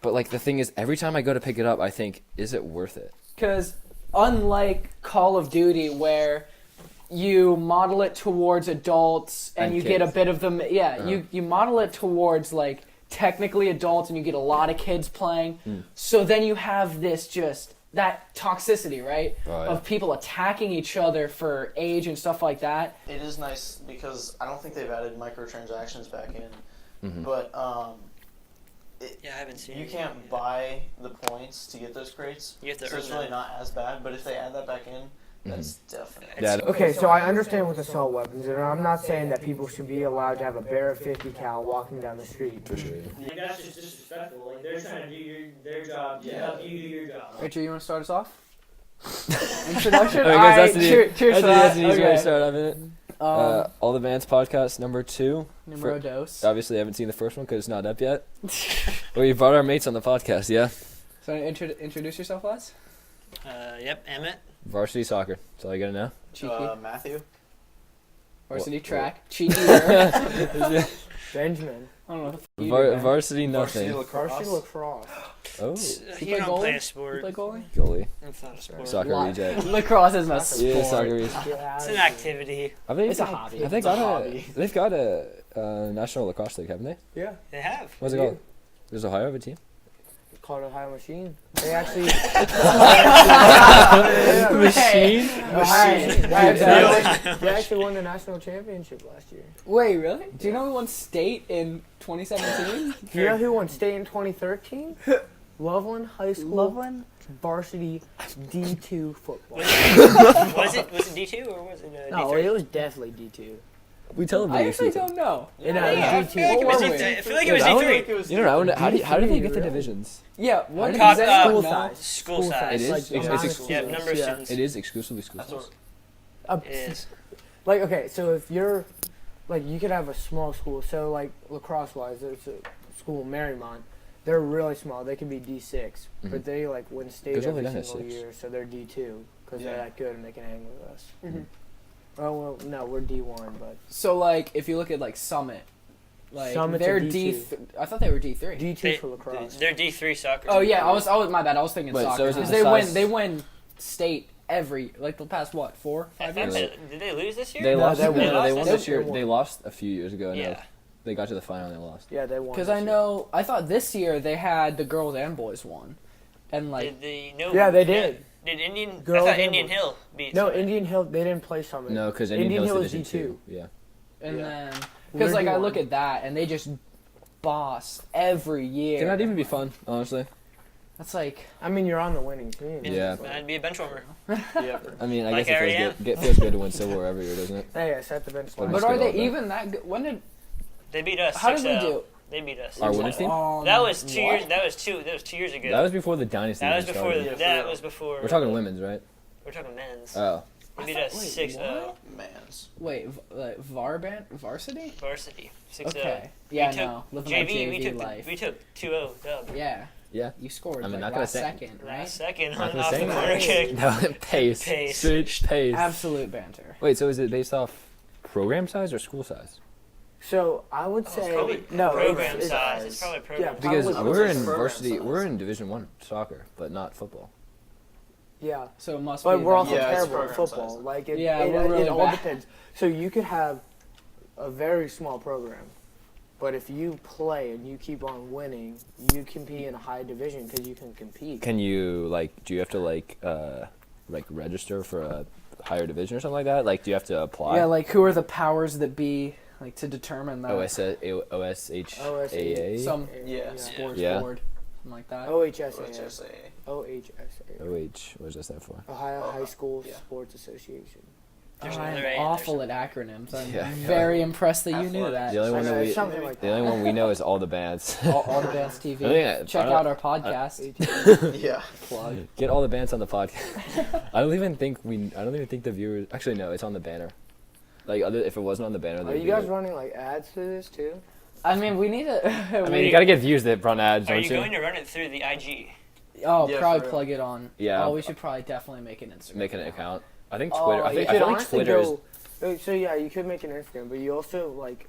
But like the thing is, every time I go to pick it up, I think, is it worth it? Because unlike Call of Duty, where you model it towards adults and you kids. get a bit of them, you model it towards like technically adults and you get a lot of kids playing. So then you have this just that toxicity, right? Oh, yeah. Of people attacking each other for age and stuff like that. It is nice because I don't think they've added microtransactions back in, but I haven't seen. You can't buy the points to get those crates. You have to so earn it's really them. not as bad. But if they add that back in, that's definitely. Yeah. Okay, so I understand with assault weapons, and I'm not saying that people should be allowed to have a Barrett 50 cal walking down the street. For sure. Like, that's just disrespectful. Like, they're trying to do their job to help you do your job. Richard, you want to start us off? Introduction? Alright, guys, cheers for that. that's an easy way Okay. to start off it. All the Bands podcast number 2. Numero dos. Obviously, I haven't seen the first one because it's not up yet. But we brought our mates on the podcast, yeah. So introduce yourself, Les. Yep, Emmett. Varsity soccer. That's all you gotta know. Cheeky. Matthew. Varsity What- track. Cheeky. Benjamin. I don't know what the fuck you do, Varsity nothing. Varsity lacrosse. Oh, You You play don't goalie? play a You sport. play goalie? goalie. It's not a sport. Soccer Lot. reject. Lacrosse is my sport. Yeah, soccer reject. Get out It's of an here. activity. It's a hobby. Have they It's a got hobby. They've got a national lacrosse league, haven't they? Yeah, They have. What's it called? Does Ohio have a team? it's called Ohio Machine. They actually. Machine? They actually won the national championship last year. Wait, really? Do you know who won state in 2017? Do you know who won state in 2013? Loveland High School varsity D2 football. Was it D2 or was it No, D3? it was definitely D2. We tell them I actually don't know. You know, Yeah, it was I feel like it was D2. D3. I feel like it was Yeah, that D3. You don't know. How do they get the Really? divisions? Yeah, what How is do you- that? school No. size. School size. It is? Like, It's amount of ex- schools. Yeah, number of students. It is exclusively school That's size. what. It is. Like, okay, so if you're, like, you could have a small school. So, like, lacrosse-wise, there's a school, Marymount. They're really small. They can be D6, but they, like, win state Goes all the every way down to single 6. year, so they're D2 because Yeah. they're that good and they can hang with us. Mhm. Oh, well, no, we're D1, but So, like, if you look at, like, Summit, like, Summit's they're a D2. I thought they were D3. D2 for lacrosse. They're D3 soccer. Oh, yeah, I was my bad. I was thinking Wait, so soccer. is it Because the they size- win state every, like, the past, what, 4, I 5 thought years? did they lose this year? They No, lost. they No, won. they won They this year. won. They lost a few years ago. Yeah. No. They got to the final and they lost. Yeah, they won. Because this I year. know, I thought this year they had the girls and boys won. And, like, Did they? No. Yeah, they did. Did Indian? Girls I thought and Indian boys. Hill beat. No, Summit. Indian Hill, they didn't play Summit. No, because Indian Indian Hill Hill is Division D2. 2. Yeah. and Yeah. then, We're because, like, I D1. look at that and they just boss every year. Can that even be fun, honestly? That's like, I mean, you're on the winning team. Yeah. I'd be a bench warmer. Yeah. I mean, I Like guess I it already feels good to win silverware every year, doesn't it? Hey, I set the bench. Well, line. but just are get they all that. even that good? When did, They beat us. how did we 6-0. do? They beat us. Our women's team? That was 2 What? years. That was 2 years ago. That was before the dynasty. That was even before. started. Yeah, for That real. was before. We're talking women's, right? We're talking men's. Oh. They beat I us thought- wait, 6-0. Mans. Wait, like varsity? Varsity 6-0. Okay. Yeah, took no. Living my JV. JV life. We took 2-0 dub. Yeah. Yeah. You scored I mean, like not gonna last say- second, right? Last second Not on gonna off say the that. corner kick. No, pace. Pace. Straight pace. Absolute banter. Wait, so is it based off program size or school size? So I would say probably no. Program it's, size. It's probably program. Yeah, Because Probably- we're in program varsity, size. we're in Division 1 soccer, but not football. Yeah, So it must but be. we're that- also Yeah, it's terrible at program football. size. Like it, Yeah, it, we're really it all bad. depends. So you could have a very small program, but if you play and you keep on winning, you can be in a high division because you can compete. Can you do you have to register for a higher division or something like that? Like, do you have to apply? Yeah, like who are the powers that be, like to determine that? OSHAA? Some Yeah. sports Yeah. board, something like that. OHSA. OHSA. OHSA. What does that stand for? Ohio Oh, High School yeah. Sports Association. There's I'm another A in awful there. at acronyms. I'm Yeah. very impressed that you knew that. The only one that we, something like the only one we know is All the Bands. All the Bands TV. I think Check I out don't- our podcast. Yeah. Plug. Get All the Bands on the podcast. I don't even think the viewers. Actually, no, it's on the banner. Like, if it wasn't on the banner, Are they'd you be guys like- running like ads for this too? I mean, we need to. I mean, you gotta get views that run ads, Are don't you you? going to run it through the IG? Oh, Yeah, probably for real. plug it on. Yeah. Oh, we should probably definitely make an Instagram. Make an account. I think Oh, Twitter. I you think could I think honestly Twitter is. So yeah, you could make an Instagram, but you also like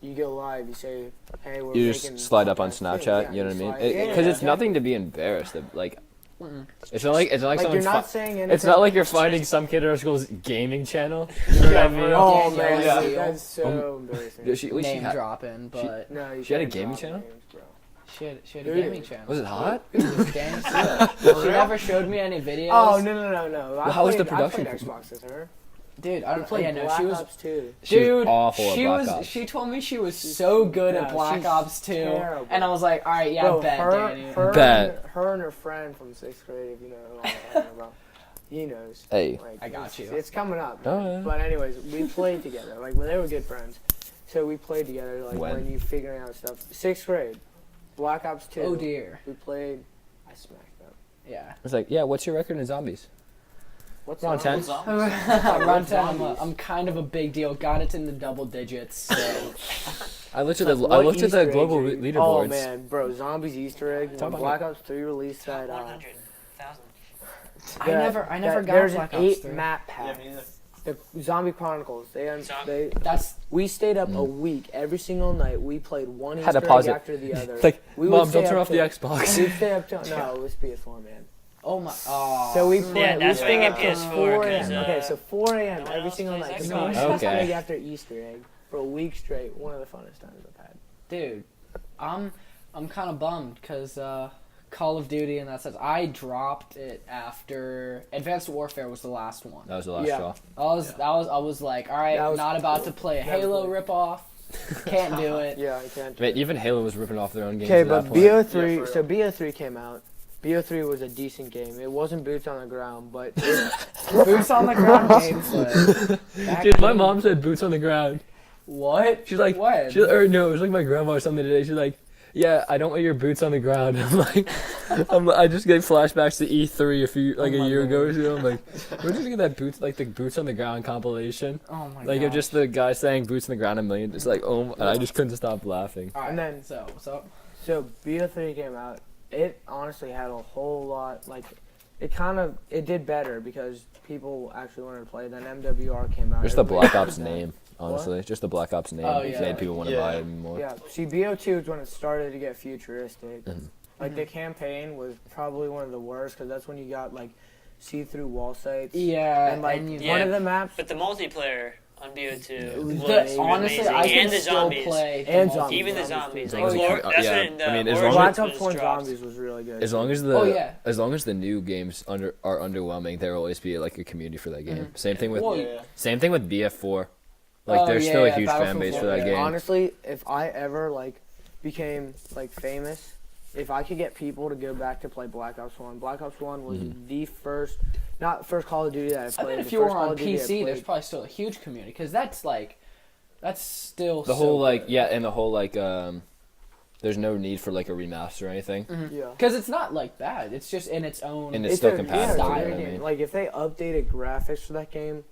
you go live, you say, hey, we're You making just slide up on podcast thing. Snapchat. Yeah, You know what I mean? slide- Because yeah, it's nothing to be embarrassed of. Like, Mm-mm. it's not like Like you're someone's. not saying anything. It's not like you're finding some kid at our school's gaming channel. You know what I mean? Oh Yeah, man, yeah. dude, that's so embarrassing. Did she, at least she Name had, dropping, but No, you She had a can't gaming drop channel? names, bro. she had a Dude. gaming channel. was it hot? It was damn sick. She never showed me any videos. Oh no! Well, how was the I production? played Xbox with her. Dude, I We don't played yeah, no, Black she was Ops 2. She was Dude, awful at she Black was. Ops. She told me she was so good Yeah, at Black she's Ops 2, terrible. and I was like, all right, yeah, Bro, I bet, Danny. her and her friend from 6th grade, if you know who I'm talking about. He knows. Hey. Like, I got it's, you. It's coming up. Oh, man. yeah. But anyways, we played together. Like when they were good friends. So we played together. Like When? when you figuring out stuff. 6th grade, Black Ops 2. Oh dear. We played. I smacked them. Yeah. It's like, yeah, what's your record in zombies? What's Round up? 10? Run 10, zombies? I'm kind of a big deal. Got it in the double digits. So. I looked at the What Easter eggs global are you- leaderboards. Oh man, bro, Zombies Easter egg. Talk When about Black Ops 3 released that. 100,000. I never got There's Black an Ops 8 3. map Yeah, pack. me neither. The Zombie Chronicles. They That's we stayed up a Mm. week every single night. We played one Had to Easter pause egg it. after the other. It's like, We would Mom, stay don't turn up off the till- Xbox. We'd stay up till no, it was PS4, man. oh my. Oh. So we Yeah, played. that's we why I stayed get up till PS4, 4 'cause, a.m. Okay, so 4 a.m. no one every else single plays night. Xbox. So we Okay. Easter egg after Easter egg for a week straight. One of the funnest times I've had. Dude, I'm kind of bummed because Call of Duty in that sense, I dropped it after Advanced Warfare was the last one. That was the last Yeah. straw. I was like, all right, That was not about cool. to play a Never Halo played. ripoff. Can't do it. Yeah, I can't. I mean, even Halo was ripping off their own games. Okay, at but that point. BO3. Yeah, for So real. BO3 came out. BO3 was a decent game. It wasn't boots on the ground, but Boots on the ground gameplay. That Dude, my game- mom said boots on the ground. What? She's like, What? or no, it was like my grandma or something today. She's like, yeah, I don't want your boots on the ground. I'm like, I just get flashbacks to E3 Oh a my year ago or Lord. so. I'm like, we're just get that the boots on the ground compilation. Oh my Like, god. of just the guy saying boots on the ground a million. It's like, oh, and I just couldn't stop laughing. All right, And then- so So BO3 came out. It honestly had a whole lot. Like, it did better because people actually wanted to play. Then MWR came out. Just the Everybody Black Ops did that. name, honestly. Just the Black Ops name Oh, yeah. made people want to Yeah. buy it more. Yeah. See, BO2 is when it started to get futuristic. Mhm. Like the campaign was probably one of the worst because that's when you got like see-through wall sites. yeah, And like and you, Yeah. one of the maps. But the multiplayer on BO2 was The- honestly, amazing. I can and the still zombies. play And the zombies. Even the Zombies zombies. too. Like, As long as Lord, you- that's yeah, when the I mean, as Origins long Black Ops was 1 dropped. Zombies was really good. As long as Oh, yeah. as long as the new games are underwhelming, there will always be like a community for that game. Same thing with Well, Yeah. same thing with BF4. Like Oh, there's yeah, still a yeah, huge fan Battlefield base for 4, that yeah. game. Honestly, if I ever like became like famous, if I could get people to go back to play Black Ops 1, Black Ops 1 was the first, not first Call of Duty that I I played. bet if the you were first Call on of Duty I PC, there's played. probably still a huge community because that's still The so whole like good. yeah, and the whole like there's no need for like a remaster or anything. Yeah. Because it's not like that. It's just in its own. And it's still a- compatible. style. You know great what I game. mean? Like if they updated graphics for that game,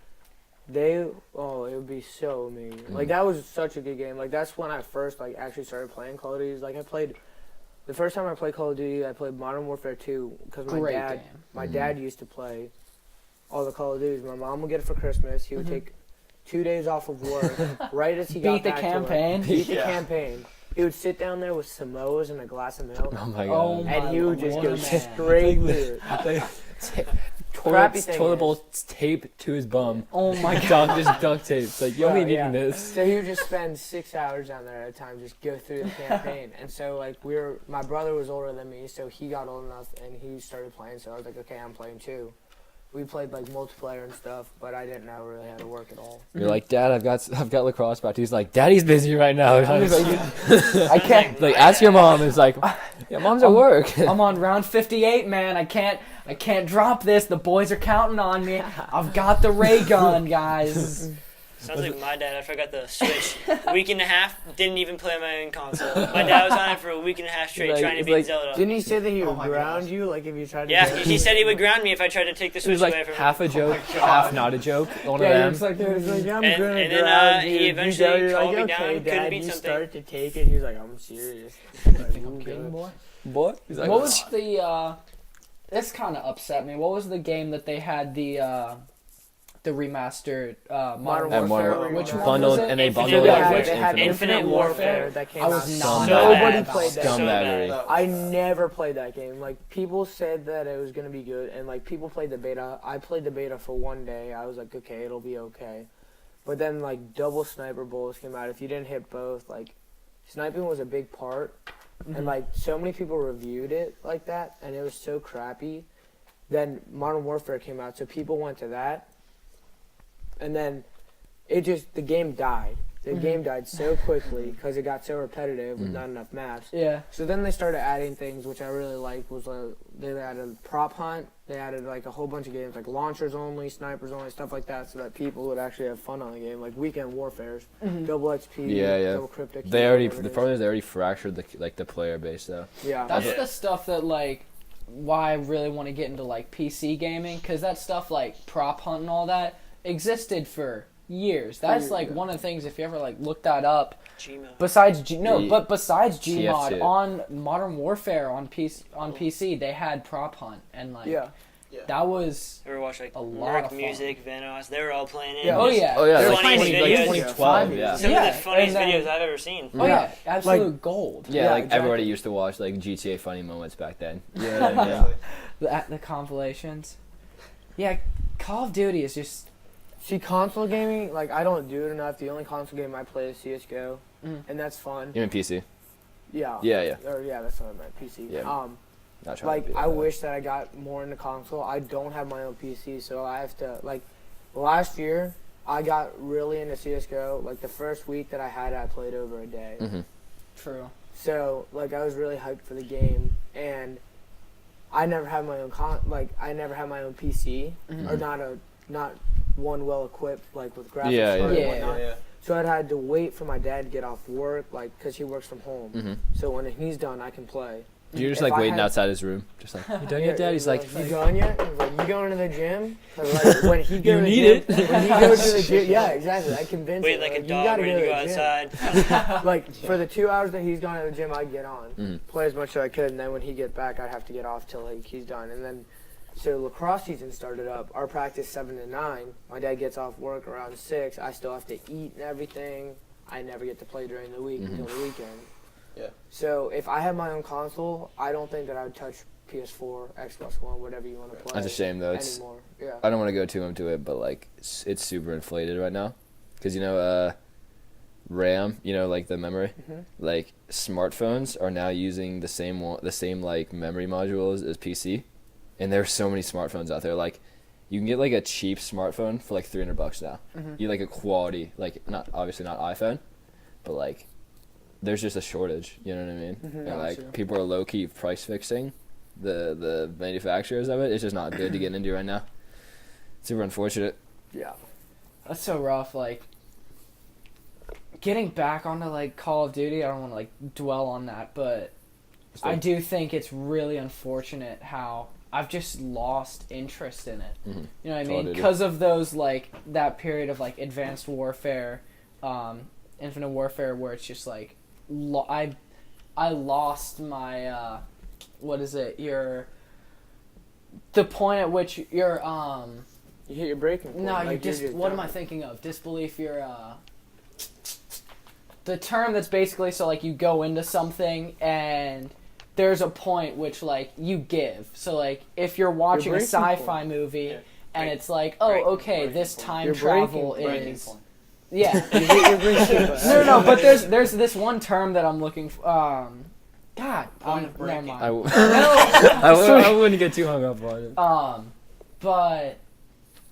it would be so amazing. Like that was such a good game. Like that's when I first like actually started playing Call of Duty. Like I played, the first time I played Call of Duty, I played Modern Warfare 2 because Great game. my dad used to play all the Call of Duties. My mom would get it for Christmas. He would take 2 days off of work right as he got Beat the back to work. campaign. Beat the Yeah. campaign. He would sit down there with Samoas and a glass of milk, Oh my Oh god. my and he would just Lord, go man. straight through it. Crappy thing Toilet is- bowl taped to his bum. Oh my god. Just duct tape. It's like you Well, only needing yeah. this. So he would just spend 6 hours down there at a time, just go through the campaign. And so like my brother was older than me, so he got old enough and he started playing. So I was like, okay, I'm playing too. We played like multiplayer and stuff, but I didn't know really how to work at all. You're like, Dad, I've got lacrosse practice. He's like, Daddy's busy right now. I can't. Like, ask your mom. It's like, yeah, mom's at work. I'm on round 58, man. I can't drop this. The boys are counting on me. I've got the ray gun, guys. Sounds like my dad. After I got the Switch, week and a half, didn't even play my own console. My dad was on it for a week and a half straight, Like- trying to it's beat like- Zelda. Didn't he say that he Oh would my ground gosh. you, like if you tried to? Yeah, do it? he said he would ground me if I tried to take the It Switch was like away from half him. a joke, half not a joke. One Yeah, of you're them. just like, I'm And- gonna and then, ground he you. You eventually go, you're called like, me okay, down, couldn't Dad, beat you something. start to take it. He's like, I'm serious. Like, "Ooh, good." Boy, he's like, What was the? This kind of upset me. What was the game that they had the remastered Modern Modern Warfare. Warfare. Which one Bundled, was it? and they Infinite bundled Warfare. it Yeah, with they had Infinite. Infinite Warfare. that came I out. was So not. bad. Nobody about played it. that. Scumbaggery. That I was- never played that game. Like, people said that it was gonna be good, and like people played the beta. I played the beta for one day. I was like, okay, it'll be okay. But then like double sniper bullets came out. If you didn't hit both, like sniping was a big part, and like so many people reviewed it like that, and it was so crappy. Then Modern Warfare came out, so people went to that, and then the game died. The game died so quickly because it got so repetitive with not enough maps. Yeah. So then they started adding things which I really liked. Was they added prop hunt. They added like a whole bunch of games like launchers only, snipers only, stuff like that, so that people would actually have fun on the game, like weekend warfares, double XP, Yeah. double cryptic. They already, whatever the it problem is they already fractured the player base though. is. Yeah. That's Yeah. the stuff that like why I really want to get into like PC gaming, because that stuff like prop hunt and all that existed for years. That's like one of the things, if you ever like look that up. Gmail. Besides besides TF2. Gmod on Modern Warfare on PC, they had prop hunt, and like Yeah. that was Ever watch like a lot Merc of fun. Music, Venos? They were all playing it. Yeah. Oh yeah. Oh yeah, They're like, funniest 20, like videos. 2012, yeah. Some Yeah, of the funniest and then- videos I've ever seen. Oh yeah, absolute gold. Yeah, Yeah, like exactly. everybody used to watch like GTA funny moments back then. Yeah, Exactly. The compilations. Yeah, Call of Duty is just See, console gaming, like I don't do it enough. The only console game I play is CS:GO, and that's fun. You mean PC? Yeah. Yeah. Or yeah, that's what I meant. PC. Yeah. Not trying to Like be I that. wish that I got more into console. I don't have my own PC, so I have to like. Last year, I got really into CS:GO. Like the first week that I had it, I played over a day. Mhm. true. So like I was really hyped for the game, and I never had my own I never had my own PC, or not one well equipped like with graphics Yeah, card yeah. and whatnot. Yeah. So I'd had to wait for my dad to get off work, like because he works from home. Mhm. So when he's done, I can play. You're just If like I waiting had- outside his room, just like you done Yeah, yet, Dad? He's like, you done yet? He's like, you going to the gym? 'Cause, like, when he goes need to it. the gym, when he goes to the gym, yeah, exactly. I convinced Wait him. like a you dog gotta ready to go to the gym. outside. Like for the 2 hours that he's gone to the gym, I'd get on, Mhm. play as much as I could, and then when he get back, I'd have to get off till like, he's done. And then, so lacrosse season started up. Our practice 7 to 9. My dad gets off work around 6. I still have to eat and everything. I never get to play during the week until the weekend. Yeah. So if I had my own console, I don't think that I would touch PS4, Xbox One, whatever you want to play. that's a shame though. It's Anymore. Yeah. I don't want to go too into it, but like it's super inflated right now, because you know RAM, you know, like the memory, like smartphones are now using the same like memory modules as PC, and there's so many smartphones out there. Like you can get like a cheap smartphone for like $300 now. You like a quality, like not obviously not iPhone, but like there's just a shortage. You know what I mean? And like people are low key price fixing the manufacturers of it. It's just not good to get into right now. Super unfortunate. Yeah. That's so rough. Like getting back onto like Call of Duty, I don't want to like dwell on that, but I do think it's really unfortunate how I've just lost interest in it. Mhm. You know what I Call of mean? Duty. Because of those like that period of like Advanced Warfare, Infinite Warfare, where it's just like I lost my what is it? The point at which you're You hit your breaking point. no, like, you just you're what am done. I thinking of? Disbelief. You're the term that's basically so like you go into something and there's a point which like you give. So like if you're watching a breaking sci-fi point. movie Yeah. and Break- it's like, break- oh okay, breaking this point. time Your travel Breaking is point. yeah. You hit your breaking point. No, but there's this one term that I'm looking for. God, Point of never breaking. mind. I No, I wouldn't get too hung up on it. but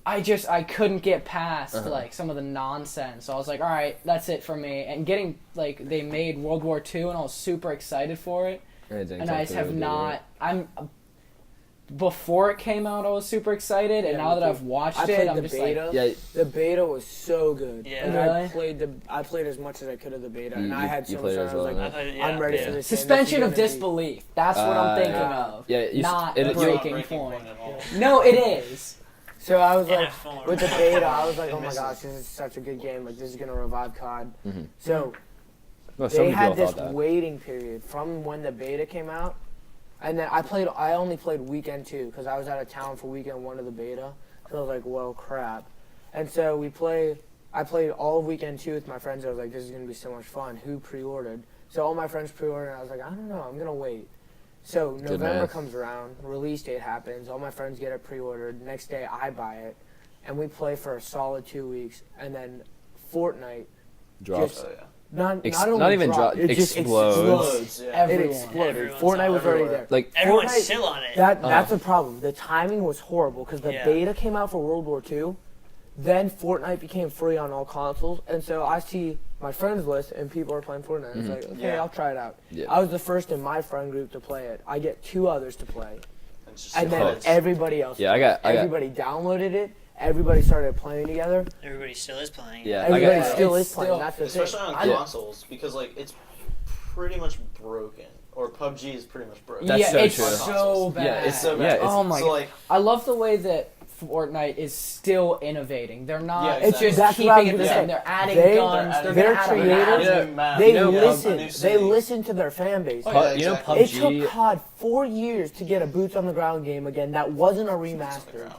I couldn't get past like some of the nonsense. So I was like, all right, that's it for me. And getting like they made World War II, and I was super excited for it. And I just have not. Before it came out, I was super excited, and Yeah, now me that too. I've watched I it, played I'm the just beta. like, Yeah, The beta was so good. Yeah. And Really? I played as much as I could of the beta, and You- I had you so much played fun. as I was well, like, I played it, yeah, I'm ready yeah. for this. suspension game. of This is gonna be- disbelief. That's what I'm thinking yeah. of. Yeah, you Not it, breaking Breaking point. at all. No, it is. So I was In a like, form. with the beta, I was like, It oh my misses. gosh, this is such a good game. Like, this is gonna revive COD. Mhm. So well, so they many had people this thought that. waiting period from when the beta came out, and then I only played weekend 2 because I was out of town for weekend 1 of the beta. So I was like, well, crap. And so I played all of weekend 2 with my friends. I was like, this is going to be so much fun. Who pre-ordered? So all my friends pre-ordered, and I was like, I don't know, I'm going to wait. So November comes around, release date happens, all my friends get it pre-ordered. Next day I buy it, and we play for a solid 2 weeks, and then Fortnite Drops. just Oh, yeah. not even drop, it just explodes. explodes. Yeah. It Everyone. exploded. Everyone's Fortnite was already everywhere. there. Like Everyone's Fortnite- still on it. That's a problem. The timing was horrible because the Yeah. beta came out for World War II. Then Fortnite became free on all consoles, and so I see my friends list and people are playing Fortnite. It's like, okay, Yeah. I'll try it out. Yeah. I was the first in my friend group to play it. I get 2 others to play, It's just and then it's- everybody else. Yeah, I got- everybody downloaded it. Everybody started playing together. Everybody still is playing. Yeah, I Everybody got- still It's is playing. still- That's the especially thing. on Yeah. consoles, because like it's pretty much broken, or PUBG is pretty much broken. That's yeah, so it's true. so bad. Yeah, it's so yeah, bad. it's, Oh my so god. like I love the way that Fortnite is still innovating. They're not Yeah, it's exactly. just That's what I keeping was it the gonna same. say. They're adding They- guns. They're they're gonna add a creative. map. new map, They know, listen. a new They city. listen to their fan base. Oh, yeah, you know, exactly. It took PUBG. COD 4 years to get a boots on the ground game again. That wasn't a remaster.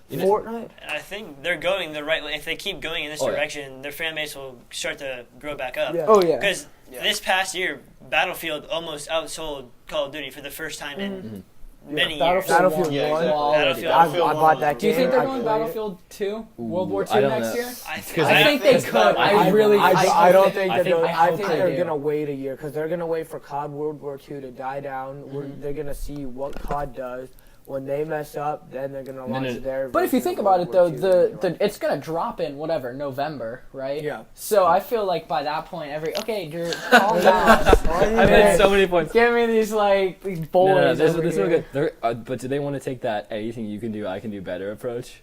You know- Fortnite. I think they're going the right way. If they keep going in this Oh, yeah. direction, their fan base will start to grow back up. Yeah. Oh yeah. Because Yeah. this past year, Battlefield almost outsold Call of Duty for the first time in many years. Battlefield Yeah, 1. exactly. Battlefield. I bought that Do you game. think they're I going played it. Battlefield 2? World Ooh, War I II don't next know. year? I I think they it's could. better. I really. I don't think I that think- they'll- I I hope think they they're do. gonna wait a year because they're gonna wait for COD World War II to die down. They're gonna see what COD does. When they mess up, then they're gonna launch no. their. But if you version think of about it, World though, War II. the it's gonna drop in whatever November, right? Yeah. So I feel like by that point, okay, you're calm down. I've had so many points. Give me these these boys. No, this over is here. good. But do they want to take that anything you can do, I can do better approach?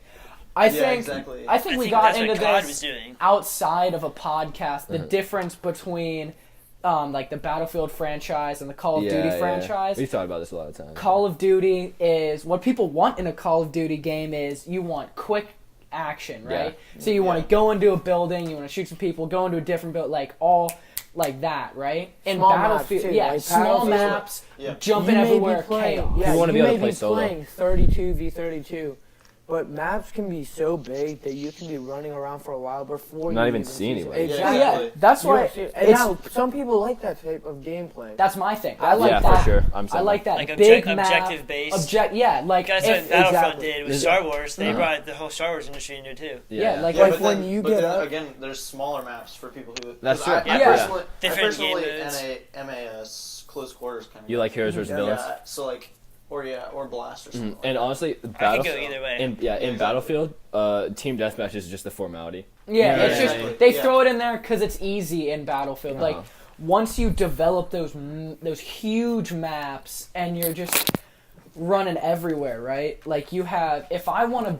I Yeah, think exactly. I think I we think got that's into what COD was this doing. outside of a podcast. The Uh-huh. difference between like the Battlefield franchise and the Call of Duty franchise. We've thought about this a lot of times. Call of Duty is what people want in a Call of Duty game is you want quick action, right? So you want to go into a building, you want to shoot some people, go into a different building, like all like that, right? In Small maps, Battlefield, too, yeah, like small Battlefield. maps, Yeah. jumping You may be everywhere, playing- chaos. Yeah, You wanna be you able may to play be solo. playing 32v32, but maps can be so big that you can be running around for a while before Not you even see anybody. Exactly. Yeah, that's why And it's now some people like that type of gameplay. that's my thing. I like yeah, that. for sure. I'm I saying like that Like big map, objective based. yeah, like That's if- what Battlefront exactly. did with Is- Star Wars. They Uh-huh. brought the whole Star Wars industry into it too. yeah, like Like but when then, you but get then up- again, there's smaller maps for people who. That's 'cause true. I Yeah. personally, Different game I modes. personally MAS close quarters kind of. You like heroes versus villains? Yeah. So like, or blast or something. Mhm. And honestly, I could go Battlefield. either way. In exactly. Battlefield, team deathmatch is just a formality. yeah, Yeah, it's just exactly. they Yeah. throw it in there because it's easy in Battlefield. Like Uh-huh. once you develop those huge maps and you're just running everywhere, right? Like you have, if I want to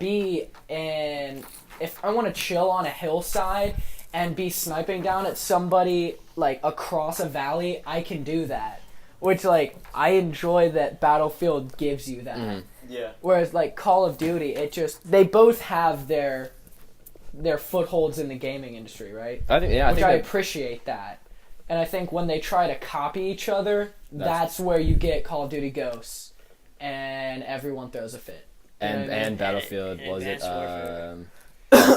chill on a hillside and be sniping down at somebody like across a valley, I can do that. Which like I enjoy that Battlefield gives you that. Mhm. Yeah. Whereas like Call of Duty, they both have their footholds in the gaming industry, right? I think I Which think I that- appreciate that. And I think when they try to copy each other, That's- that's where you get Call of Duty Ghosts, and everyone throws a fit. You know and what I mean? and Battlefield And was it? Advanced Warfare.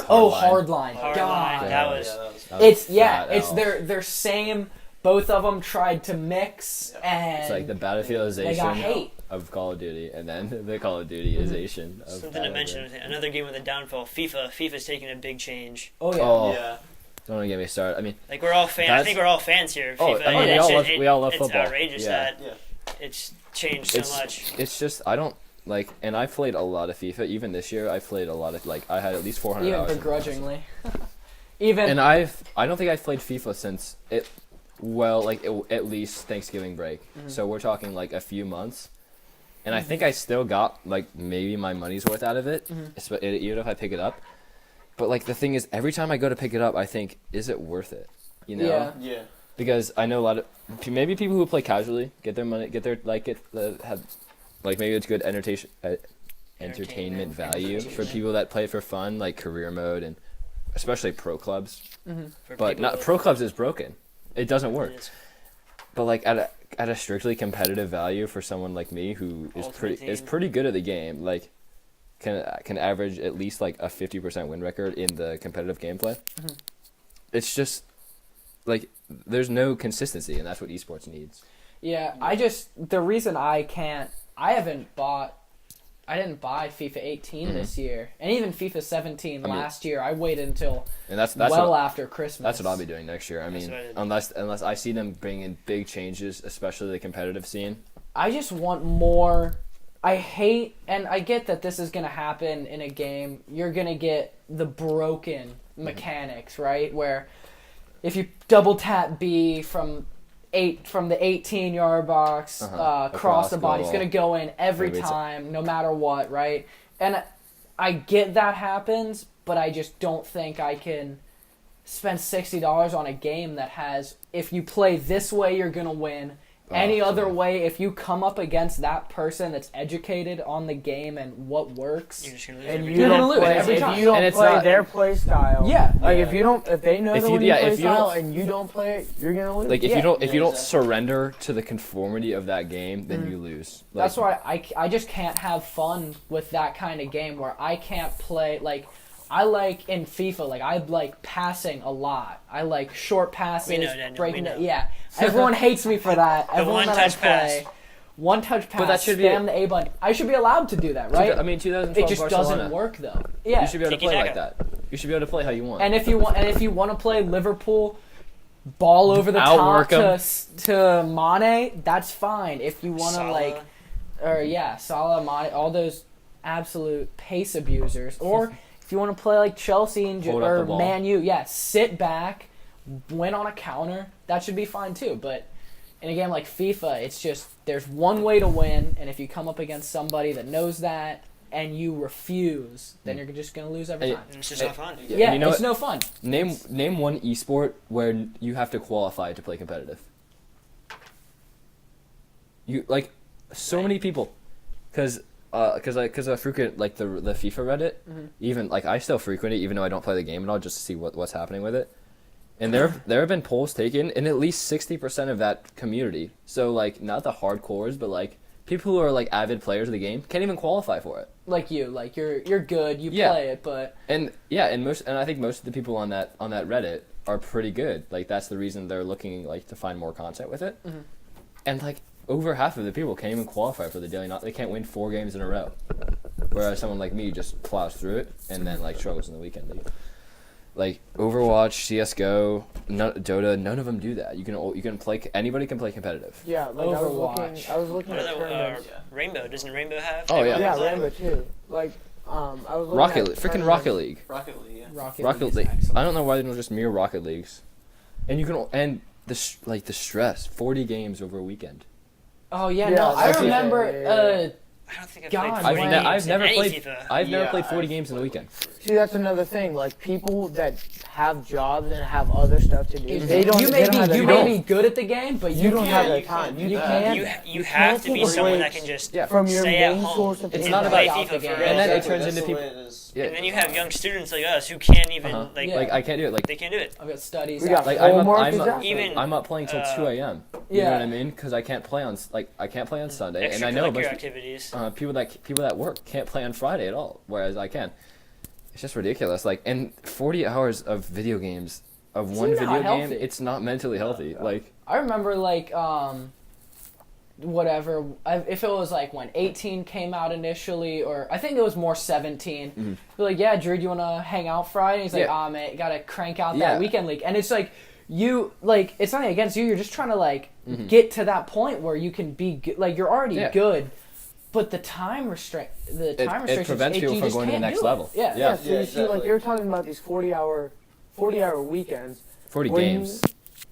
Oh, Hardline. Hardline. Hardline, God. that was. Yeah, that was. That was It's flat it's out. their same. Both of them tried to mix, and It's like the they got Battlefieldization hate. of Call of Duty, and then the Call of Dutyization of Something to mention, another game with a downfall, FIFA. FIFA's taking a big change. Oh yeah. Oh, Yeah. don't even get me started. I mean, Like we're all fans. I That's- think we're all fans here of Oh, FIFA. I mean, and we it's all just- love- we all love it's football. outrageous Yeah. that Yeah. it's changed so much. it's just I don't like, and I played a lot of FIFA. Even this year, I played a lot of I had at least 400 Even hours. in FIFA. begrudgingly. Even And I don't think I've played FIFA since at least Thanksgiving break. Mm-hmm. So we're talking like a few months. And I think I still got like maybe my money's worth out of it, Mm-hmm. even if I pick it up. But like the thing is, every time I go to pick it up, I think, is it worth it? You know? Yeah. Yeah. Because I know a lot of maybe people who play casually get their money, have like maybe it's good entertainment value for people that play it for fun, like career mode and especially pro clubs. For But people not pro clubs is broken. It doesn't work. It's- But like at a strictly competitive value for someone like me who is Ultimate pretty Team. good at the game, like, can average at least like a 50% win record in the competitive gameplay. Mhm. It's just like there's no consistency, and that's what esports needs. Yeah, the reason I didn't buy FIFA 18 this year, and even FIFA 17 last year. I waited until And that's after Christmas. That's what I'll be doing next year. I mean, unless I see them bring in big changes, especially the competitive scene. I just want more. I hate, and I get that this is going to happen in a game. You're going to get the broken mechanics, right? Where if you double tap B from the 18-yard box, across the body, it's going to go in every time, no matter what, right? And I get that happens, but I just don't think I can spend $60 on a game that has, if you play this way, you're going to win. Any other way, if you come up against that person that's educated on the game and what works, You're just gonna lose And every you You're don't gonna lose play, every time. if you don't And it's play not- their play style. Yeah. Like if they know the winning play if you don't- style and you don't play it, you're gonna lose. Like if Yeah. you don't Yeah, exactly. surrender to the conformity of that game, then you lose. Like, that's why I just can't have fun with that kind of game where I can't play, like, I like in FIFA, like, I like passing a lot. I like short passes, We know, Daniel, breaking we it. know. Yeah, everyone hates me for that. Everyone that I one-touch pass. play, one-touch pass, that should be spam the A button. I should be allowed to do that, right? I mean, 2012 It just Barcelona. doesn't work though. Yeah, You should be able to play Tiki-taka. like that. You should be able to play how you want. and if you want to play Liverpool, ball over the Outwork top to Mane, that's fine. If you want to Salah. like, or yeah, Salah, Mane, all those absolute pace abusers, or if you want to play like Chelsea and Hold up or the ball. Man U, yeah, sit back, win on a counter, that should be fine too. But in a game like FIFA, it's just there's one way to win, and if you come up against somebody that knows that and you refuse, then you're just gonna lose every Hey, time. And it's just not fun. Yeah, you know it's what? no fun. Name one esport where you have to qualify to play competitive. You like so many people, cause I frequent like the FIFA Reddit. Even like I still frequent it, even though I don't play the game at all, just to see what's happening with it. And there have been polls taken in at least 60% of that community. So like not the hardcores, but like people who are like avid players of the game can't even qualify for it. Like you're good, you Yeah. play it, but And yeah, and I think most of the people on that Reddit are pretty good. Like that's the reason they're looking like to find more content with it. And like over half of the people can't even qualify for the daily. They can't win 4 games in a row. Whereas someone like me just plows through it and then like struggles in the weekend league. Like Overwatch, CS:GO, Dota, none of them do that. You can play. Anybody can play competitive. yeah, like Overwatch. I was looking What at are tournaments. Rainbow? Doesn't Rainbow have? Oh, yeah. Yeah, Everyone's like- Rainbow too. Like I was looking Rocket at League, freaking tournaments. Rocket League. Rocket League, yeah. Rocket League. I don't know why they don't just mirror Rocket Leagues. And you can the stress, 40 games over a weekend. oh yeah, Yeah, no, I that's- remember. yeah. I don't think I've God, played 40 I've games I've in never any played. FIFA. I've never Yeah, played 40 I've games in a played weekend. See, that's another thing. Like people that have jobs and have other stuff to do, they don't. You they may don't have be the you time. may be good at the game, but You don't have Yeah, the you time. can't You do that. can't. You have to be take someone that breaks can just Yeah. from your stay at main home. source of It's income. not play about- FIFA for And then it Exactly, turns that's into the way people- it is. Yeah. And then you have young students like us who can't even Uh-huh. like Yeah. Like I can't do it. Like they can't do it. I've got studies. We got Like homework. I'm exactly. Even- I'm up playing till 2 a.m. You Yeah. know what I mean? Because I can't play on Sunday, and I know a bunch Extracurricular of activities. people that work can't play on Friday at all, whereas I can. It's just ridiculous. Like, and 40 hours of video games of one not video game, healthy. it's not mentally healthy. Like, I remember like whatever if it was like when 18 came out initially, or I think it was more 17. They're like, yeah, Drew, do you want to hang out Friday? He's like, Yeah. man, gotta crank out Yeah. that weekend league, and it's like. You like it's nothing against you. You're just trying to like get to that point where you can be like you're already Yeah. good, but the time restrictions. it prevents people from going to the next level. Yeah. Yeah. So you see, like you're talking about these 40-hour weekends. 40 when- games.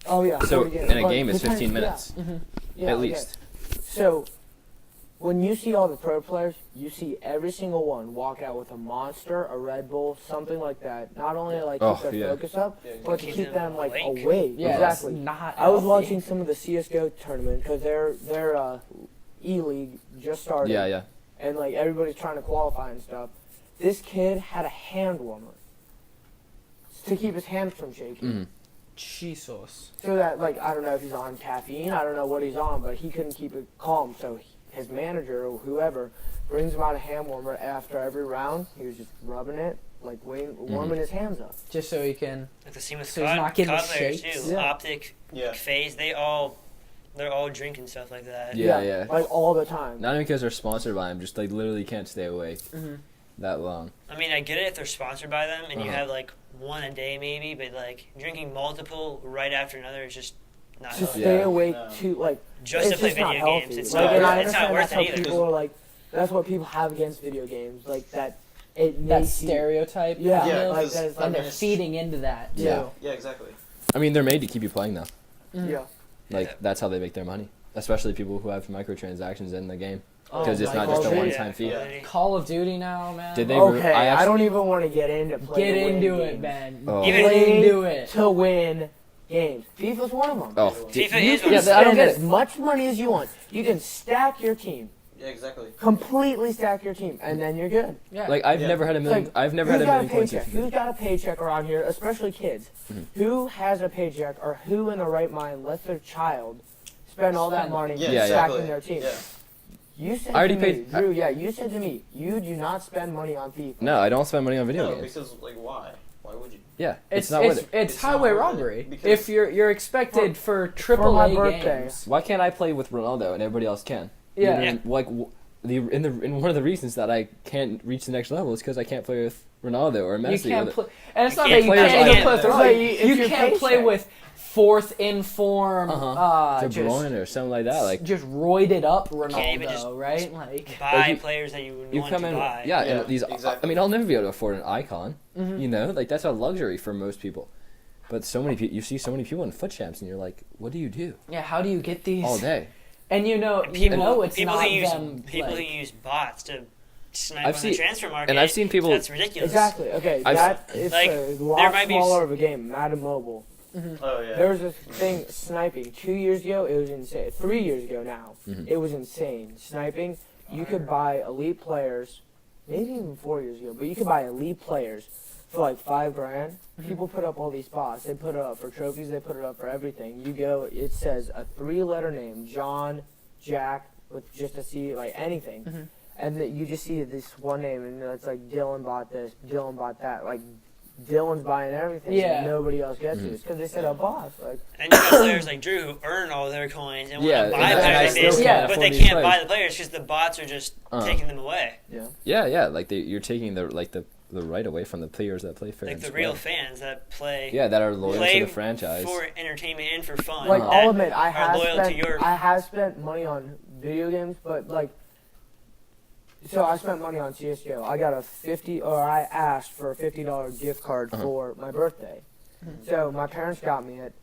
Oh yeah. So 40 games. in a But game is the time- 15 minutes yeah, at okay. least. So when you see all the pro players, you see every single one walk out with a Monster, a Red Bull, something like that. Not only to, like Oh, keep their yeah. focus up, Yeah, but to keep keep them them like awake. awake. Yeah, Exactly. it's not I was healthy. watching some of the CS:GO tournament because their E-League just started. Yeah, yeah. And like everybody's trying to qualify and stuff. This kid had a hand warmer to keep his hands from shaking. Mhm. Jesus. So that like I don't know if he's on caffeine, I don't know what he's on, but he couldn't keep it calm. So his manager or whoever brings him out a hand warmer after every round. He was just rubbing it, like warming his hands up. Just so he can. Like the same with So he's COD, not getting COD players shakes? too. Yeah. Optic, Yeah. FaZe, they're all drinking stuff like that. Yeah. Like all the time. Not even because they're sponsored by them, just like literally can't stay awake Mhm. that long. I mean, I get it if they're sponsored by them and you Uh-huh. have like one a day maybe, but like drinking multiple right after another is just not To healthy. stay Yeah. awake No. to like Just to it's play just not video healthy. games. It's like, not, and I it's not understand worth that's it how either. people are like. That's what people have against video games, like that. It That makes you- stereotype. Yeah, kind Yeah, of, like 'cause, that is, I and mean, they're it's- feeding into that too. Yeah. Yeah, exactly. I mean, they're made to keep you playing though. yeah. Like Yeah. that's how they make their money. Especially people who have microtransactions in the game, Oh because it's my not just a God. one-time fee. Yeah. Call of Duty now, man. Did they? Okay, I I, actually- don't even want to get into play Get to win into it, games. man. Oh. Even- Get into it. To win games. FIFA's one of them. Oh, FIFA You is can one Yeah, of I don't spend get as it. much money as you want. You can stack your team, Yeah, exactly. completely stack your team, and then you're good. Yeah. like I've Yeah. never had a million. Like, I've never Who's had a got a million points. paycheck? Who's got a paycheck around here, especially kids? Mhm. Who has a paycheck, or who in their right mind lets their child spend all that Spend- money Yeah, Yeah, stacking exactly. their team? Yeah. You said I already to me, paid- Drew. Yeah, you said to me, you do not spend money on FIFA. No, I don't spend money on video No, games. because like why? Why would you? Yeah, It's not worth it. it's It's not highway worth it, robbery. because- If you're expected for for triple my A birthday. games. Why can't I play with Ronaldo and everybody else can? Yeah. You know, like in one of the reasons that I can't reach the next level is because I can't play with Ronaldo or You Messi. can't or play, and it's You not can't that you play can't with even play with either. Ronaldo. Like, You it's your can't play paycheck. with fourth in form, De just Bruyne or something like that. Like just roided up Can't even just- Ronaldo, right? Like, buy Like, you- players that you would you want come to in, buy. yeah, Yeah, and these. exactly. I mean, I'll never be able to afford an icon. Mhm. You know, like that's a luxury for most people. But so many people, you see so many people in foot champs, and you're like, what do you do yeah, how do you get these? all day? And you know it's people not who use them. people like, who use bots to snipe I've on seen- the transfer market. and I've seen people- That's ridiculous. Exactly. Okay, I've- that it's Like, a there lot might be smaller of a game. Madden Mobile. Oh yeah. There was this thing sniping 2 years ago. It was insane. 3 years ago now, Mhm. it was insane. Sniping. You could buy elite players, maybe even 4 years ago, but you could buy elite players for like $5,000. People put up all these spots. They put it up for trophies. They put it up for everything. You go. It says a 3-letter name: John, Jack, with just a C, like anything. Mhm. And that you just see this one name, and it's like Dylan bought this, Dylan bought that. Like Dylan's buying everything. Yeah. And nobody else gets Mhm. it. It's because they set up boss. Like. And you have players like Drew who earn all their coins and Yeah, want to and buy I players still like this, can't but afford they these can't players. buy the players because the bots are just taking them away. Yeah, like you're taking the right away from the players that play fair. Like and the square. real fans that play Yeah, that are loyal play to the franchise. for entertainment and for fun. Like Uh-huh. I'll that admit, I are have loyal to spent your. I have spent money on video games, but like, so I spent money on CS:GO. I got I asked for a $50 gift card Uh-huh. for my birthday. So my parents got me it.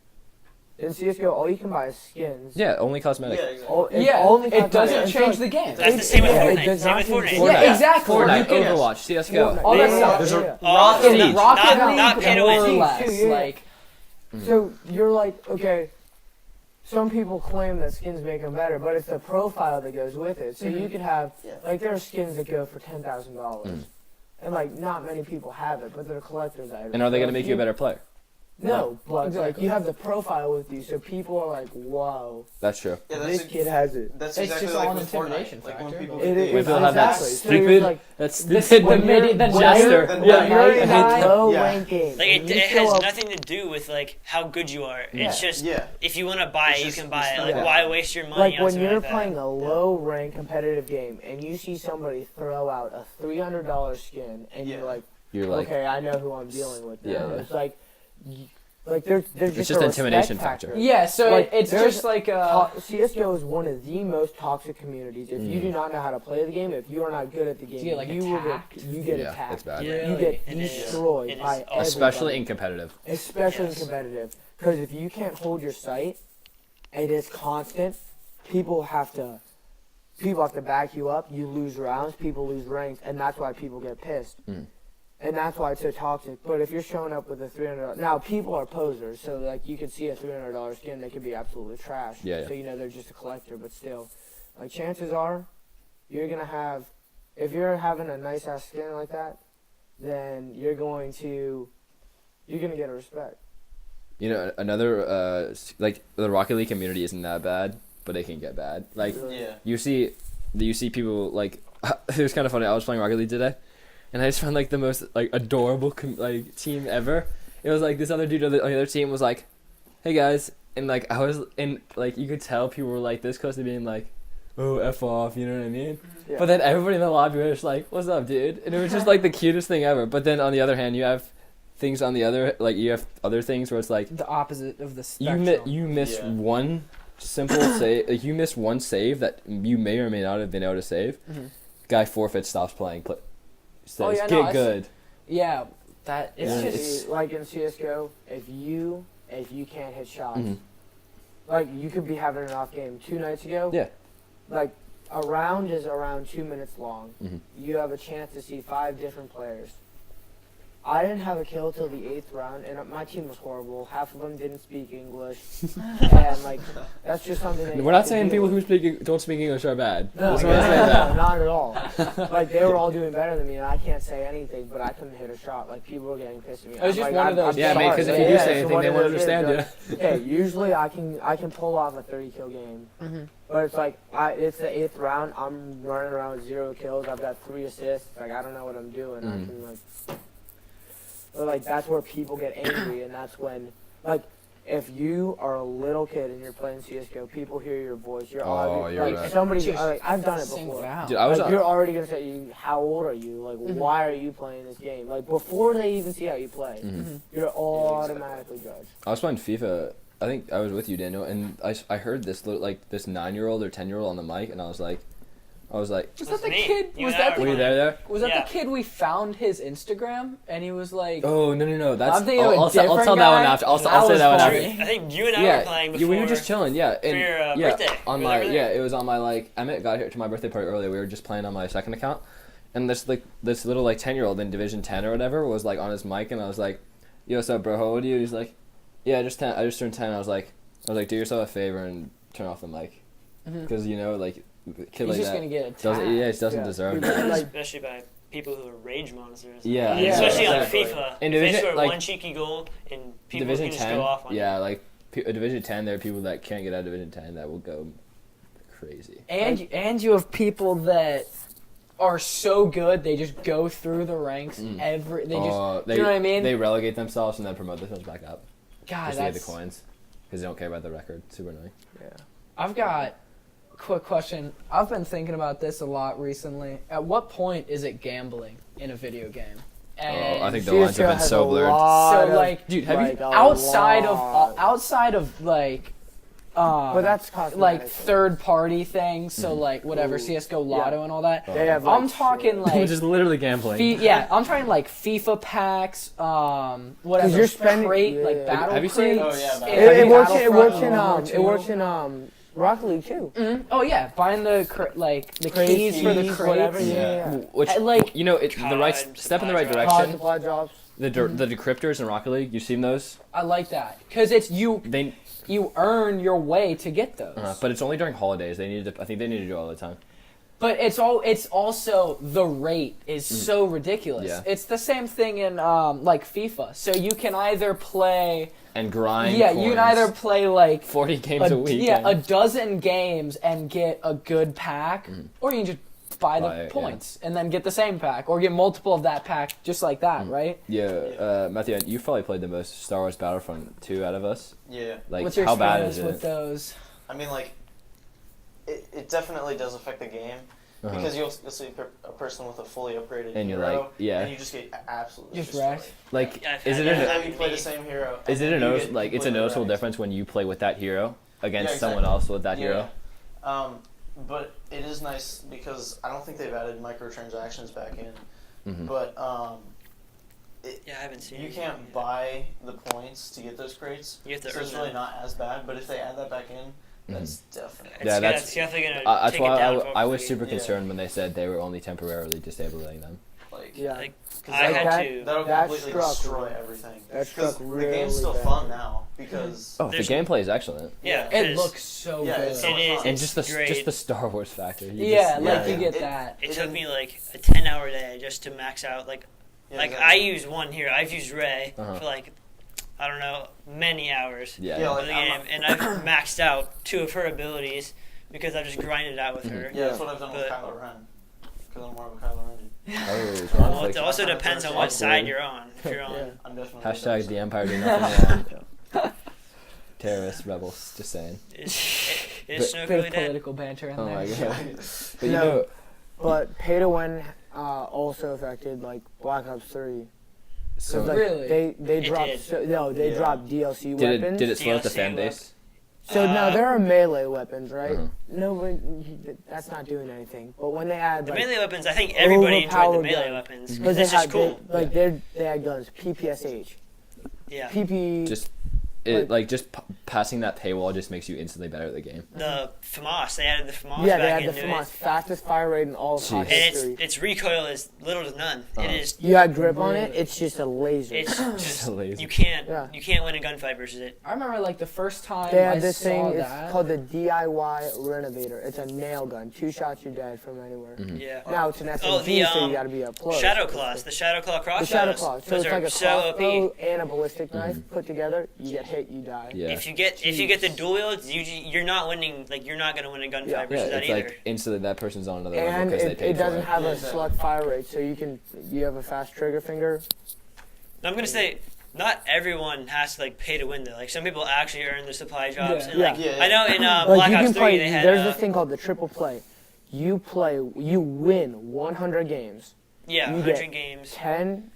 In CS:GO, all you can buy is skins. Yeah, only cosmetic. Yeah, exactly. It's yeah, only it cosmetic. doesn't And so, change like, the game. That's the same with Yeah, it Fortnite. does Same not with change Fortnite. the Yeah, game. exactly. Fortnite, You can- Overwatch, CS:GO. Fortnite. all that Yeah, stuff. There's a- yeah. Rocket League. League, Rocket Not- League, not pay to more win. or less. Too, yeah. Like, So you're like, okay, some people claim that skins make them better, but it's the profile that goes with it. So you could have, Yeah. like, there are skins that go for $10,000. Mm. And, like, not many people have it, but they're collector's items. And are they So going to if make you a better player? No, but, like, Exactly. you have the profile with you, so people are like, whoa, That's true. Yeah, this kid has it. That's It's exactly just like all an with Fortnite. intimidation Like when factor. people It they- is When people have that exactly. So stupid, you're like, that's The stupid when you're- the when gesture. you're- Then when yeah, you're I in hate a low Yeah. rank game, Like and it you has show up- nothing to do with like how good you are. It's just Yeah. if you want to buy It's it, you just- can buy it's it. not Like that. why waste your money Like on when something you're like playing that? a low rank competitive game and you see somebody throw out a $300 skin and Yeah. you're like, You're like, okay, I know who I'm dealing with now. Yeah, yeah. It's like there's It's just just a intimidation respect factor. yeah, so Like, it's there's- just like CS:GO is one of the most toxic communities. If you Mm. do not know how to play the game, if you are not good at the game, you get, like, will attacked? get Yeah, attacked. it's bad. Yeah. You get It is. destroyed It is by awful. Especially everybody. in competitive. Especially Yes. in competitive. Because if you can't hold your sight, and it's constant, people have to back you up. You lose rounds, people lose ranks, and that's why people get pissed. Mm. And that's why it's so toxic. But if you're showing up with a $300, now people are posers, so like you can see a $300 skin, they could be absolutely trash. Yeah, yeah. So you know they're just a collector, but still, like chances are, you're gonna have, if you're having a nice ass skin like that, then you're gonna get a respect. You know, another like the Rocket League community isn't that bad, but it can get bad. Like Yeah. you see, you see people like it was kind of funny. I was playing Rocket League today, and I just found like the most like adorable like team ever. It was like this other dude on the other team was like, "Hey guys," and like I was and like you could tell people were like this close to being like, "Oh, F off," you know what I mean? Yeah. But then everybody in the lobby was just like, "What's up, dude?" And it was just like the cutest thing ever. But then on the other hand, you have things on the other like you have other things where it's like The opposite of the spectrum. you miss Yeah. one simple save. Like you miss one save that you may or may not have been able to save. Mhm. Guy forfeits, stops playing, says, Oh, yeah, "Get no, I good." Yeah, that it's Yeah, just. like in CS:GO, if you can't hit shots, Mhm. like you could be having an off game 2 nights ago. Yeah. Like a round is around 2 minutes long. Mhm. You have a chance to see 5 different players. I didn't have a kill till the 8th round, and my team was horrible. Half of them didn't speak English, and like that's just something. That you We're have not to saying deal people with. who don't speak English are bad. No, Just wanna say no, that. not at all. Like they were all doing better than me, and I can't say anything, but I couldn't hit a shot. Like people were getting pissed at me. It was I'm just like, one of those Yeah, mate. Because if you do Yeah, say it's anything, one they of won't those understand things, you. Okay, usually I can pull off a 30 kill game, Mhm. but it's like it's the 8th round. I'm running around with 0 kills. I've got 3 assists. Like I don't know what I'm doing. I Mhm. can but like that's where people get angry, and that's when like. If you are a little kid and you're playing CS:GO, people hear your voice. You're Oh, already, you're like right. somebody. Just Like, I've done it single before. out. Dude, I was Like, on. you're already gonna say, "How old are you? Like, Mhm. why are you playing this game?" Like before they even see how you play, Mhm. you're automatically judged. I was playing FIFA. I think I was with you, Daniel, and I heard this this 9-year-old or 10-year-old on the mic, and I was like, Was that That's the me. kid? You Was and I that were "Were you the? there?" Was that Yeah. the kid we found his Instagram and he was like, Oh no, that's. I'm thinking of a I'll tell different that one guy? after. I'll That say was that one funny. after. I think you and I Yeah, were playing before. we were just chilling. Yeah, and your, yeah, birthday. on You my were there? yeah, it was on my like Emmett got here to my birthday party earlier. We were just playing on my second account, and this little like 10-year-old in Division 10 or whatever was like on his mic, and I was like, "Yo, what's up, bro? How old are you?" He's like, "Yeah, just 10. I just turned 10." I was like, "Do yourself a favor and turn off the mic, Mhm. because you know like a kid he's like just that gonna get attacked. doesn't doesn't Yeah. deserve People- that." like, Especially by people who are rage monsters. Yeah, Yeah, Especially exactly. on FIFA. In If they Division- score like, one cheeky goal and people Division can just 10, go off on yeah, like Division 10, there are people that can't get out of Division 10 that will go crazy. And you have people that are so good they just go through the ranks Mm. they just They, you know what I mean? They relegate themselves and then promote themselves back up God, just to get the that's coins because they don't care about the record. Super annoying. Yeah. I've got quick question. I've been thinking about this a lot recently. At what point is it gambling in a video game? And I think the lines have been so blurred. So, like, Dude, have you- outside of like But that's cosmetic. like third party things, so Mm-hmm. like whatever Ooh. CS:GO Lotto Yeah. and all that. They have, I'm like, talking shit. like Just literally gambling. yeah, I'm talking like FIFA packs, whatever. you're spending- crate, yeah. like battle Have you seen- crates. Oh, yeah, and It works. It Battlefront works in World War it works II. in Rocket League too. Mhm. Oh yeah, buying the the Crates, keys for the keys, crates. whatever, yeah. Which Like- you know, the right God, step in the right supply Pod direction. supply drops. The decryptors in Rocket League, you've seen those? I like that because it's you They, earn your way to get those. but it's only during holidays. They need to. I think they need to do it all the time. But it's also the rate is so ridiculous. Yeah. It's the same thing in like FIFA. So you can either play And grind. you can coins. either play like 40 games a week. yeah, and- a dozen games and get a good pack, or you can just buy Buy the it, points and then get the same pack, or get multiple of that pack just like that, right? Yeah, Matthew, you've probably played the most Star Wars Battlefront 2 out of us. Yeah. Like, What's your how bad experience is with it? those? I mean, like, it definitely does affect the game Uh-huh. because you'll see a person with a fully upgraded And you're hero, like, yeah. and you just get absolutely Just destroyed. wrecked? Like, Yeah, I've is had it that. a, Every time you play the same hero, is it and a you notice get like it's a completely noticeable wrecked. difference when you play with that hero against Yeah, someone exactly. else with that hero? But it is nice because I don't think they've added microtransactions back in. Mhm. But Yeah, I haven't seen you it. can't buy the points to get those crates, You have to so earn it's really them. not as bad. But if they add that back in, that's definitely. It's, Yeah, that's- it's definitely gonna That's take why it down. I was super Yeah. concerned when they said they were only temporarily disabling them. Like, Yeah. Like, 'cause I that'll- had to. That'll That completely struck destroy me. everything. That 'Cause struck the really game's still bad. fun now because Oh, the There's- gameplay is excellent, Yeah, It looks so Yeah, good. it's so It much is. fun. and just It's great. the Star Wars factor. You Yeah, just- like you yeah. get It- that. It It took didn't- me like a 10-hour day just to max out. Like I exactly. use one here. I've used Ray Uh-huh. for like I don't know many hours Yeah, Yeah, of like, the I'm game, and I've maxed out 2 of her abilities. because I've just grinded it out with her. Yeah, that's what I've done with But- Kylo Ren. Because I'm more of a Kylo Ren dude. Oh, Well, like, it also depends on what Awkward. side you're on. If you're on, Yeah. I'm definitely hashtag the Empire did nothing wrong. Terrorists, rebels, just saying. is But- Snoke Bit really of dead? political banter in Oh there. my god. But you No. know, But pay to win also affected like Black Ops 3. so Like, Really? They It dropped did. they Yeah. dropped DLC did weapons. it slow up the DLC fan base? So no, Uh, there are melee weapons, right? Uh-huh. No, that's not doing anything. But when they add The like, melee weapons, I think everybody enjoyed the overpowered melee gun. weapons. because they It's just had cool. they had guns, PPSH, Yeah. PP. Just just passing that paywall just makes you instantly better at the game. The FAMAS, they added the FAMAS yeah, they back had the into FAMAS, it. fastest fire rate in all of Jeez. COD And history. its recoil is little to none. Uh-huh. It is You got grip on it, it's just a laser. it's Just just a laser. you can't win a gunfight versus it. I remember like the first time They I had this saw thing, that. it's called the DIY Renovator. It's a nail gun. 2 shots, you're dead from anywhere. Mhm. Yeah. Now it's an SMG, Oh, the, so you gotta be up close. Shadow Claws, the Shadow Claw The crossbows. Shadow Claw. So Those it's are like a so OP. crossbow and a ballistic knife put together. You get hit, you die. Yeah. If you get the dual wields, you're not winning. Like you're not gonna win a gunfight Yeah. Yeah, versus that it's either. like instantly that person's on another level And because they it paid for doesn't it. have Yeah, a exactly. select fire rate, so you have a fast trigger finger. I'm gonna say not everyone has to like pay to win though. Like some people actually earn the supply drops. Yeah. And like Yeah. I know in Like Black you Ops can 3 play. they had There's this thing called the triple play. You win 100 games. yeah, you 100 get games. 10.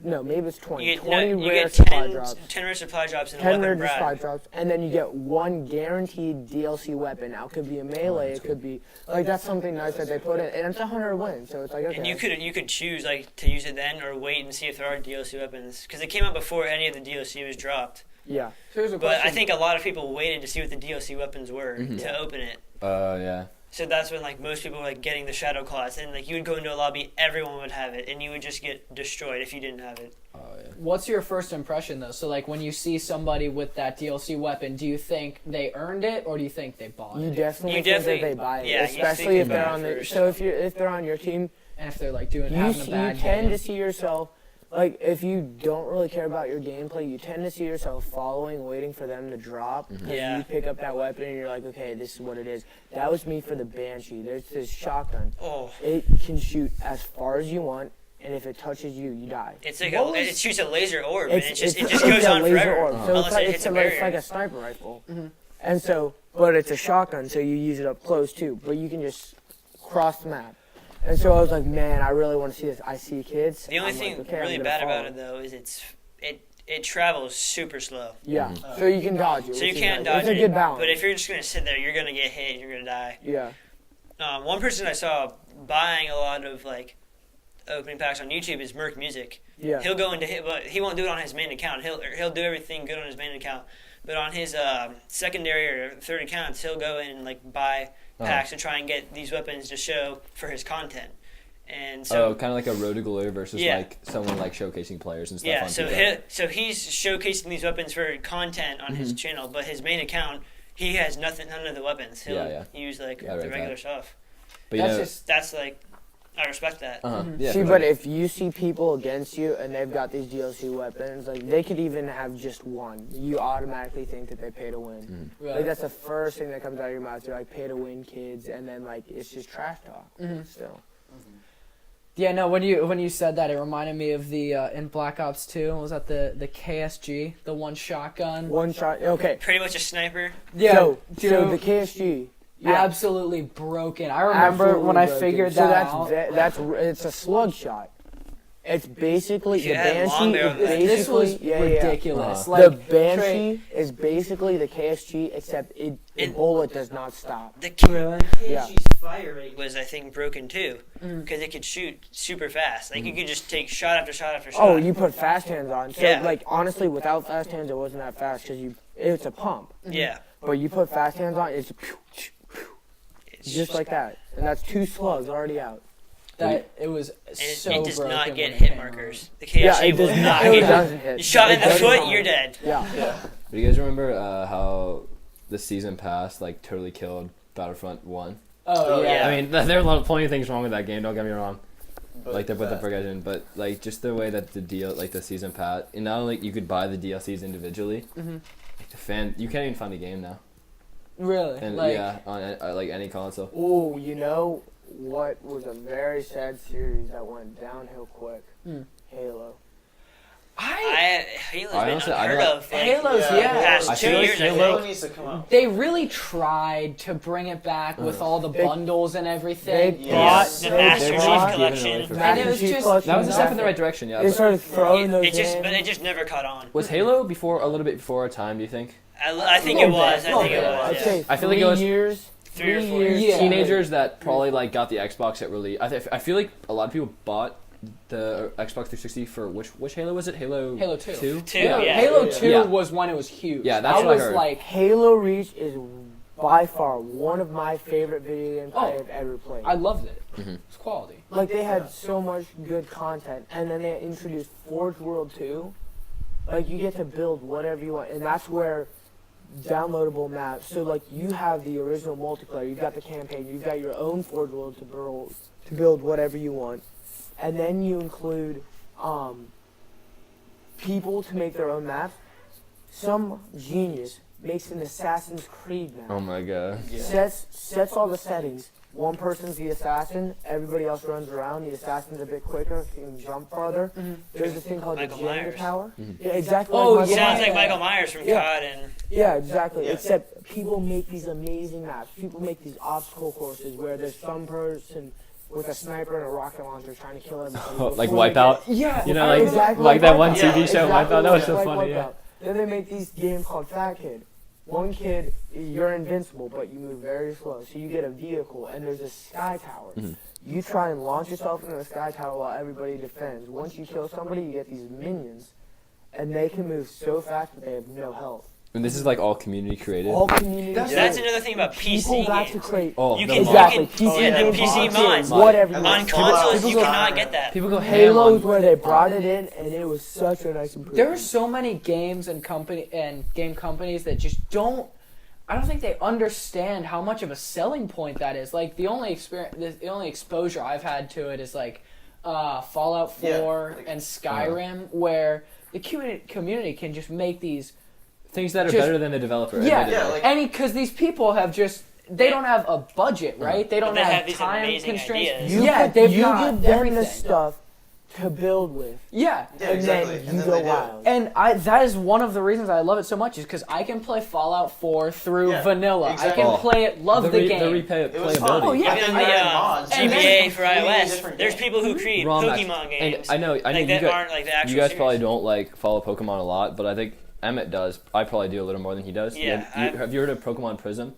No, maybe it's 20. You get, 20 you rare get supply 10, drops. 10 rare supply drops and a 10 weapon rare supply brad. drops, and then you get 1 guaranteed DLC weapon. Now it could be a melee, it could be like that's something nice that they put in, and it's 100 wins, so it's like okay. And you could choose like to use it then or wait and see if there are DLC weapons because it came out before any of the DLC was dropped. Yeah, Here's a But question. I think a lot of people waited to see what the DLC weapons were to open it. Yeah. So that's when like most people were like getting the Shadow Claws and like you would go into a lobby, everyone would have it, and you would just get destroyed if you didn't have it. Oh yeah. What's your first impression though? So like when you see somebody with that DLC weapon, do you think they earned it or do you think they bought you it? definitely You think that definitely- they buy it, yeah, you especially think if they're about on it the. first. So if they're on your team, And if they're like doing you having a bad tend game. to see yourself. Like, if you don't really care about your gameplay, you tend to see yourself following, waiting for them to drop. Because Yeah. you pick up that weapon and you're like, okay, this is what it is. That was me for the Banshee. There's this shotgun. Oh, It can shoot as far as you want, and if it touches you, you die. it's like What was- it shoots a laser orb, and it just it's goes a on laser forever orb. So unless it's like, it hits a it's barrier. like a sniper rifle. And so, but it's a shotgun, so you use it up close too. But you can just cross the map. And so I was like, man, I really want to see this. I see kids. The only I'm thing like, okay, I'm really gonna bad follow. about it though is it travels super slow. Yeah. So you can dodge it. So you which is can't nice. dodge It's a it. good balance. But if you're just gonna sit there, you're gonna get hit and you're gonna die. Yeah. One person I saw buying a lot of like opening packs on YouTube is Merc Music. Yeah. He'll go into but he won't do it on his main account. He'll do everything good on his main account, but on his secondary or third accounts, he'll go in and like buy packs to try and get these weapons to show for his content. And so kind of like a road to glory versus Yeah. like someone like showcasing players and stuff. yeah, on so TV. he's showcasing these weapons for content on his channel, but his main account he has none of the weapons. He'll use like Yeah, the right, regular right. stuff. But you That's know, just That's like I respect that. yeah, See, for but sure. if you see people against you and they've got these DLC weapons, like they could even have just one, you automatically think that they pay to win. Like that's the first thing that comes out of your mouth. You're like, pay to win, kids, and then like it's just trash talk. Still. Yeah, no. When you said that, it reminded me of the in Black Ops 2. Was that the KSG, the one shotgun? One shot. Okay. Pretty much a sniper. Yeah, So dude, the KSG. Yeah. absolutely broken. I remember Absolutely when I broken. figured so that that's out. it's a slug shot. It's basically the Yeah, Banshee longer is than that. basically This was yeah. ridiculous. Uh-huh. Like The Banshee is basically the KSG, except the It- bullet does not stop. The Yeah. KSG's fire rate was I think broken too, because it could shoot super fast. Like you could just take shot after shot after shot. Oh, you put fast hands on. So Yeah. like honestly, without fast hands, it wasn't that fast because it's a pump. Yeah. But you put fast hands on, it's It's just like that, and that's 2 slugs already out. that it was and so it does broken not when get it hit came markers. The Yeah, KSG it will does not not. It get doesn't hit. You shot in It the doesn't foot, count. you're dead. Yeah. Do you guys remember how the season pass like totally killed Battlefront 1? out. Oh, Oh, yeah. yeah. I mean, there are plenty of things wrong with that game. Don't get me wrong. But Like they put the that- progression, but like just the way that the season pass, and not only you could buy the DLCs individually. Mhm. Like you can't even find the game now. Really? And like, yeah, on like any console. Oh, you know what was a very sad series that went downhill quick? Halo. Halo's I been honestly- unheard I of. Like, Halo's, Yeah. yeah. I past feel 2 like years, I Halo think. needs to come out. They really tried to bring it back with all the They- bundles and everything. Yeah. bought- The they Master Chief bought- Collection. For And it free. was just- That was a step in the right direction, yeah. They but- started throwing those It just, in. but it just never caught on. Was Halo before a little bit before our time? Do you think? I think it was. I think it I'd was. say Yeah. I feel like it 3 was- years. 3 or 4 years. Yeah. Teenagers that probably like got the Xbox at release. I feel like a lot of people bought the Xbox 360 for which Halo was it? Halo 2. 2? Two, Halo, yeah. Halo 2 Yeah. was when it was huge. Yeah, that's I what I was heard. like, Halo Reach is by far one of my favorite video games I Oh. have ever played. I loved it. Mhm. It's quality. Like they had so much good content, and then they introduced Forge World 2. Like you get to build whatever you want, and that's where downloadable maps. So like you have the original multiplayer, you've got the campaign, you've got your own Forge World to build whatever you want, and then you include people to make their own maps. Some genius makes an Assassin's Creed map. Oh my god. Yeah. Sets all the settings. One person's the assassin, everybody else runs around. The assassin's a bit quicker, can jump farther. There's a thing called Michael the Jenga Myers. Tower. Mhm. Yeah, exactly. Oh, like Michael Sounds Myers. like Michael Myers from Yeah. COD and Yeah, exactly. Yeah. Except people make these amazing maps. People make these obstacle courses where there's some person with a sniper and a rocket launcher trying to kill everybody. Like before they Wipeout? get- Yeah, You know, like- exactly like that one Wipeout. TV show, Wipeout? That was so like funny, yeah. Wipeout. Then they make these games called Fat Kid. One kid, you're invincible, but you move very slow. So you get a vehicle, and there's a sky tower. Mhm. You try and launch yourself into the sky tower while everybody defends. Once you kill somebody, you get these minions, and they can move so fast that they have no health. And this is like all community created. All community. That's- that's games. another thing about PC People got to games. create. Oh, You the can, mods. Exactly. you can, yeah, the games, PC mods, mods. whatever. And you On want. consoles, you People go- cannot get that. People go ham Halo's on. where they brought it in, and it was such a nice improvement. There are so many games and game companies that just don't. I don't think they understand how much of a selling point that is. Like the only exposure I've had to it is like Fallout 4 Yeah, like- and Skyrim, where the community can just make these. Things that are just- better than the developer. Yeah, admittedly. Yeah, like- because these people have just. They don't have a budget, right? They don't they have have these time amazing constraints. ideas. You they've you got give them everything. the stuff to build with, Yeah, Yeah, and exactly. then And you then go they do. wild. and that is one of the reasons I love it so much is because I can play Fallout 4 through Yeah, vanilla. exactly. I can Oh, play it, love the, game. It was replayability. fun. Oh, yeah. But then And you the add mods. and you NBA make for completely iOS, different there's game. people who create ROM hacks. Pokemon games. And I know like you that guys, aren't like the actual you guys series. probably don't like follow Pokemon a lot, but I think Emmett does. I probably do a little more than he does. Yeah, Have you heard of Pokemon Prism?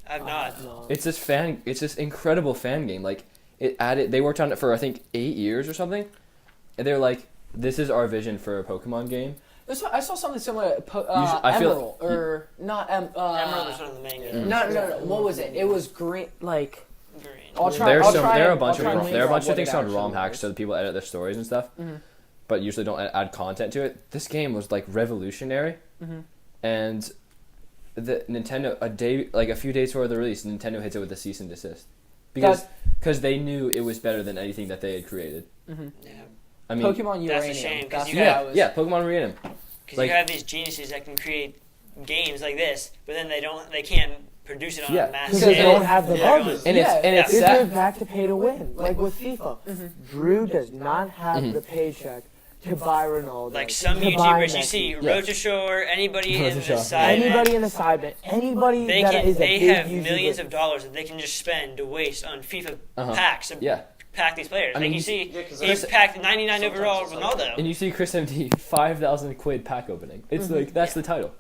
I've not. It's this incredible fan game. Like they worked on it for I think 8 years or something, and they're like, this is our vision for a Pokemon game. I saw something similar. I feel- Emerald or not? Emerald is one of the main games. No. What was it? It was green. Like Green. I'll try. There I'll are try there are a and- bunch I'll try and of figure out what things it called actually ROM hacks, was. so that people edit their stories and stuff, Mhm. but usually don't add content to it. This game was like revolutionary, Mhm. and the Nintendo a few days before the release, Nintendo hits it with a cease and desist because they knew it was better than anything that they had created. Yeah. I mean, Pokemon That's a Uranium. shame, 'cause That's you what got- I was. yeah, Pokemon Uranium. Because Like- you have these geniuses that can create games like this, but then they can't produce it on Yeah. a mass Because scale. they don't have the Yeah. budget. And Yeah. it's This sad. goes back to pay to win, like with FIFA. Drew does not have the paycheck to buy Ronaldo. Like some to buy YouTubers you Messi. see, Yeah. Road to Shore, anybody Road in to the Shore. side, Anybody in the side bet, anybody they that is a they big have YouTuber. millions of dollars that they can just spend to waste on FIFA Uh-huh. packs to Yeah, pack these players. I like mean, you you- see, Yeah, 'cause he's there's- packed 99 sometimes overall it's like Ronaldo. and you see Chris MD 5,000 quid pack opening. It's like that's the title,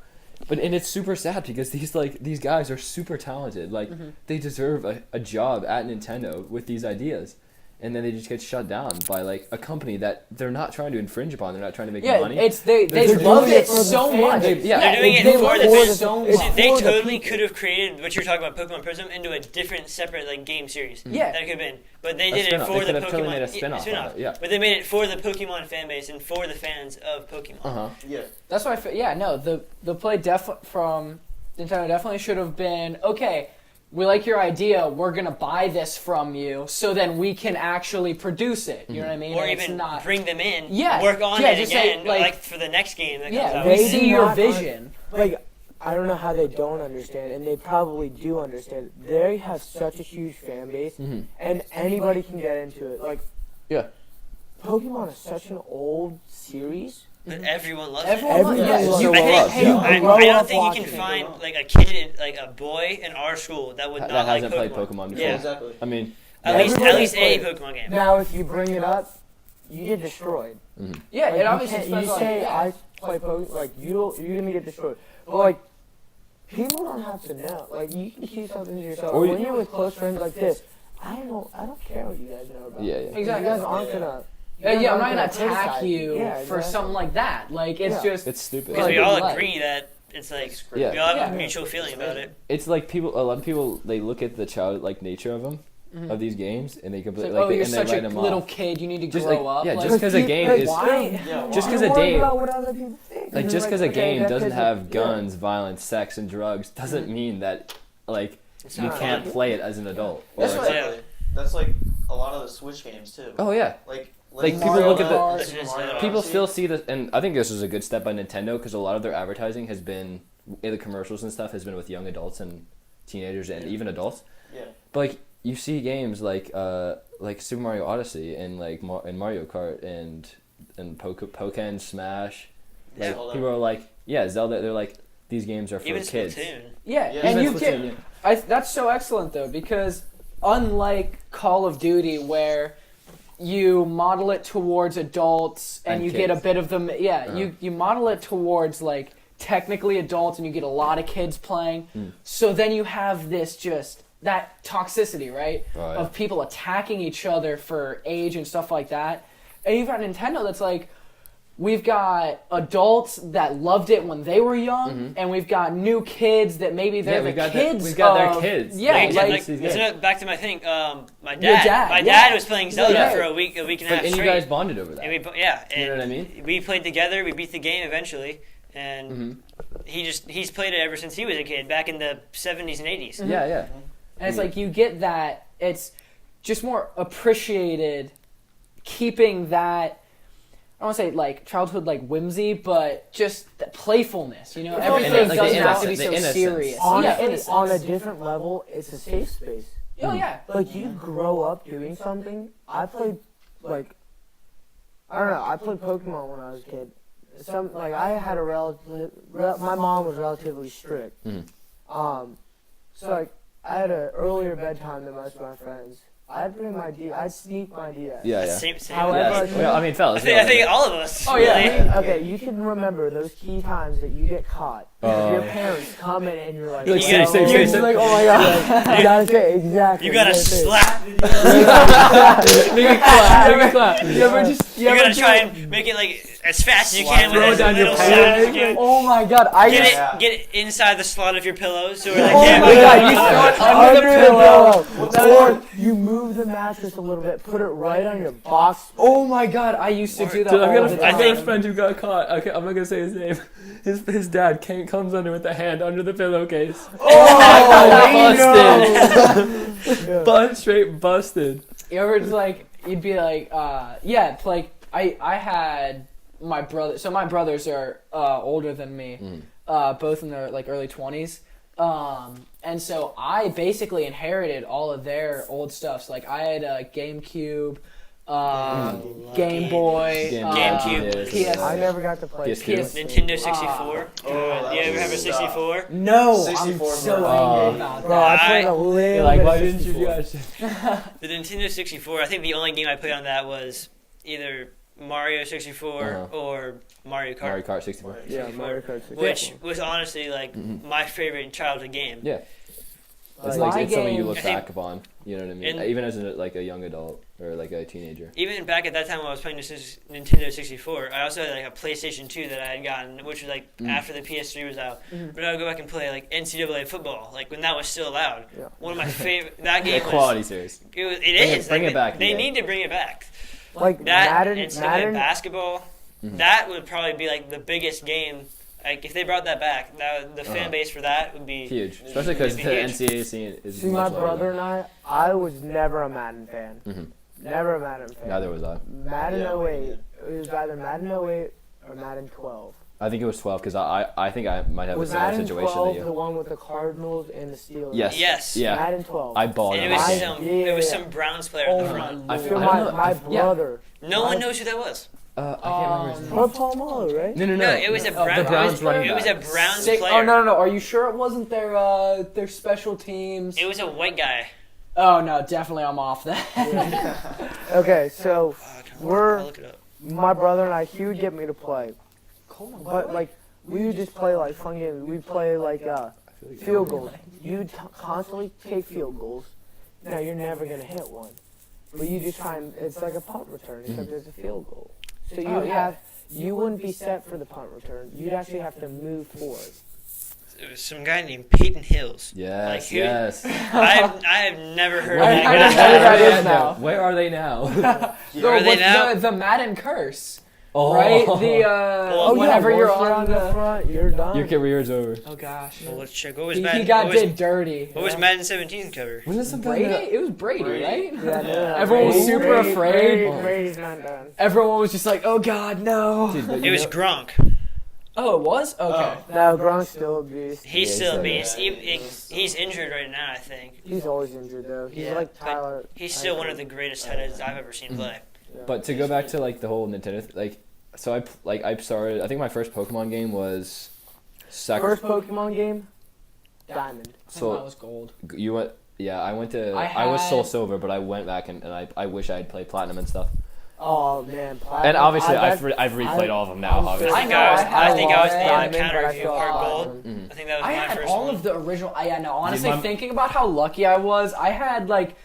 and it's super sad because these guys are super talented. Like they deserve a job at Nintendo with these ideas, and then they just get shut down by like a company that they're not trying to infringe upon. They're not trying to make Yeah, money. they They're love doing it it for the so fans. much. They- yeah. They're doing it They for want the more fans. so it's much. They for the totally people. could have created what you're talking about, Pokemon Prism, into a different, separate like game series. Yeah. that could have been. But they A did it spin-off. for They the could have Pokemon. totally made a spin-off on it, yeah. But they made it for the Pokemon fan base and for the fans of Pokemon. Uh-huh. Yeah. That's why I feel. Yeah, no. The play from Nintendo definitely should have been okay. We like your idea. We're gonna buy this from you, so then we can actually produce it. You know what I mean? Or And it's even not. bring them in, Yeah, work on yeah, it just say, again, like- like for the next game that comes Yeah, out. we They see do your not vision. Like, I don't know how they don't understand, and they probably do understand. They have such a huge fan base, and anybody can get into it. Like, Yeah. Pokemon is such an old series. But everyone loves Everyone it. loves you it. love, I yeah. don't think you can find like a kid, like a boy in our school that would That not like hasn't played Pokemon before. Yeah. Exactly. I mean, At least Everybody a plays. Pokemon game. Now, if you bring it up, you get destroyed. Yeah, Like, it obviously you depends on. say I play Pokemon, like you're gonna get destroyed. But like, people don't have to know. Like, you can keep something to yourself. Or When you're with close friends like this, I don't care what you guys know about. Yeah, me. yeah. Exactly. You guys aren't gonna. Yeah, I'm not gonna attack criticize you Yeah, for exactly. something like that. Like, it's Yeah. just. it's stupid. Because we Like, all like- agree that it's like Yeah. we all have Yeah. a mutual feeling about it. It's like a lot of people, they look at the childlike nature of them, of these games, and they It's completely, like, oh, they, you're and they such write a them little off. kid. You need to Just grow like- up. yeah, like, just 'cause a game is- Why? Yeah, Just why? 'cause a You're worried game- about what other people think. Like, just because a okay, game that doesn't kid's- have yeah. guns, violence, sex, and drugs doesn't mean that, like, It's you not can't fun. play it as an adult. Or That's it's- what- Exactly. That's like a lot of the Switch games too. oh, yeah. Like people Mario look at the- Kart, It's Super just, Mario People Odyssey. still see this, and I think this was a good step by Nintendo, because a lot of their advertising has been, in the commercials and stuff, has been with young adults and teenagers and even adults. Yeah. But like, you see games like Super Mario Odyssey and like and Mario Kart and Pokken Smash. Like, Zelda. people are like, yeah, Zelda. They're like, these games are for Even kids. Splatoon. Yeah, Yeah. and Even you Splatoon, can. yeah. That's so excellent though, because unlike Call of Duty, where you model it towards adults and, And you get a kids. bit of them, yeah, Uh-huh. you model it towards like technically adults, and you get a lot of kids playing. Mm. So then you have this just that toxicity, right, Oh, yeah. of people attacking each other for age and stuff like that. And you've got Nintendo that's like, we've got adults that loved it when they were young, and we've got new kids that maybe they're we've the got kids. we've got their of- kids. Yeah, Like, like, like- it's not- back to my thing. My Your dad. dad, My yeah. dad was playing Zelda Yeah. for a week and a Like, half and you straight. guys bonded over that. And yeah, and You know what I mean? we played together. We beat the game eventually, and he's played it ever since he was a kid, back in the 70s and 80s. Yeah, yeah. and it's like you get that. It's just more appreciated, keeping that. I don't want to say like childhood like whimsy, but just the playfulness. You know, It's everything like doesn't the have to be innocence, so the innocence. serious. Honestly, Yeah, innocence. on a different level, it's a safe space. Oh yeah. Like, you grow up doing something. I played, like, I don't know, I played Pokemon when I was a kid. I had my mom was relatively strict. So, like, I had an earlier bedtime than most of my friends. I'd sneak my DS. Yeah, yeah. Same. However, Yes. Well, I mean, fellas. I think all of us. Oh, yeah. really. Okay, you can remember those key times that you get caught. Your parents come in and you're like, You're like, "Yo." safe, you're just like, oh my god. You gotta say exactly. You gotta gotta say it. slap. You ever just You gotta try and make it like as fast as you can with Throw it as down your little pants. sound as you can. Oh my god! I Get used, Yeah. it inside the slot of your pillow so they Oh can't my move god, it. you throw it under the pillow. Or you move the mattress a little bit, put it right on your box. oh my god! I used to do that Dude, all the I time. think- friend who got caught. Okay, I'm not gonna say his name. His dad comes under with a hand under the pillowcase. Oh, Straight busted. You ever just like you'd be like, yeah, like I had my brother. So my brothers are older than me, both in their like early 20s. And so I basically inherited all of their old stuff. So like I had a GameCube, Game Boy, GameCube. PS. I never got to play PS2. PS. Nintendo 64. that You ever was have a 64? No, 64 I'm so bro. angry about Bro, that. I played a little Like, bit why of didn't you 64. guys? The Nintendo 64. I think the only game I played on that was either Mario 64 or Mario Kart, Mario Kart 64. Yeah, Mario Kart 64. which was honestly like my favorite childhood game. Yeah. It's My like it's something you game- look I think- back upon. You know what I mean? And- Even as a young adult or like a teenager. Even back at that time when I was playing this Nintendo 64, I also had like a PlayStation 2 that I had gotten, which was like after the PS3 was out. But I would go back and play like NCAA football, like when that was still allowed. Yeah. One of my favorite. That game A quality series. was. It is. bring like, it back, They yeah. need to bring it back. Like That Madden, NCAA basketball. That would probably be like the biggest game. Like if they brought that back, the fan base for that would be Huge. Especially because It'd the be huge. NCAA scene is See, much my larger. brother and I was never a Madden fan. Never a Madden fan. Neither was I. Madden Yeah, 08. It was either Madden 08 or Madden 12. I think it was 12 because I think I might have Was a similar Madden situation 12 that the you. one with the Cardinals and the Steelers? Yes. Yes. Yeah. Madden 12. I bought And it. it was I- some yeah. it was some Browns player Oh in the my front. I lord. feel My yeah. brother. No one knows who that was. I can't remember his name. Brett Palmer, right? No. No, it was a Oh, the Brown. Browns running It was a back. Browns Sick. player. Oh no! Are you sure it wasn't their special teams? It was a white guy. Oh no, definitely I'm off that. Okay, so Fuck, We're- I'll look it up. my brother and I, he would get me to play. But, like, we would just play, like, fun games. We'd play, like, field goals. You'd constantly take field goals. Now, you're never going to hit one. But you just try and, it's like a punt return, except it's a field goal. So you wouldn't be set for the punt return. You'd actually have to move forward. It was some guy named Peyton Hills. Yes, Like, who- yes. I have never heard of I that heard guy. of that is now. Where are they now? No, Are they what's now? the Madden curse? Oh. Right? The Oh, whenever yeah, you're once on the the front, you're done. Your career's over. oh gosh, Well, let's check. What was he Madden? got what was, did dirty. what was Madden 17 cover? When is Brady? It was Brady, right? Yeah, no, Everyone was Brady- super Brady- afraid. Brady's not done. Everyone was just like, "Oh God, no!" Dude, but It you was know- Gronk. Oh, it was okay. No, Gronk's still a beast. He's Yeah, still a he's beast. He's injured right now, I think. He's always injured, though. He's Yeah, like but Tyler. He's still one of the greatest tight ends I've ever seen play. But to go back to like the whole Nintendo, so I started. I think my first Pokemon game was. First Pokemon game, Diamond. I thought So it was gold. you went. Yeah, I went to. I I was Soul had- Silver, but I went back and I wish I had played Platinum and stuff. Oh man, Platinum. And obviously, I've bet- replayed all of them now. I'm Obviously. I think know, I was. I had I think I was a the lot on of counter but I review still of Hard have Gold. Platinum. I think that was I my had first all one. of the original. I know. Honestly, my- thinking about how lucky I was, I had like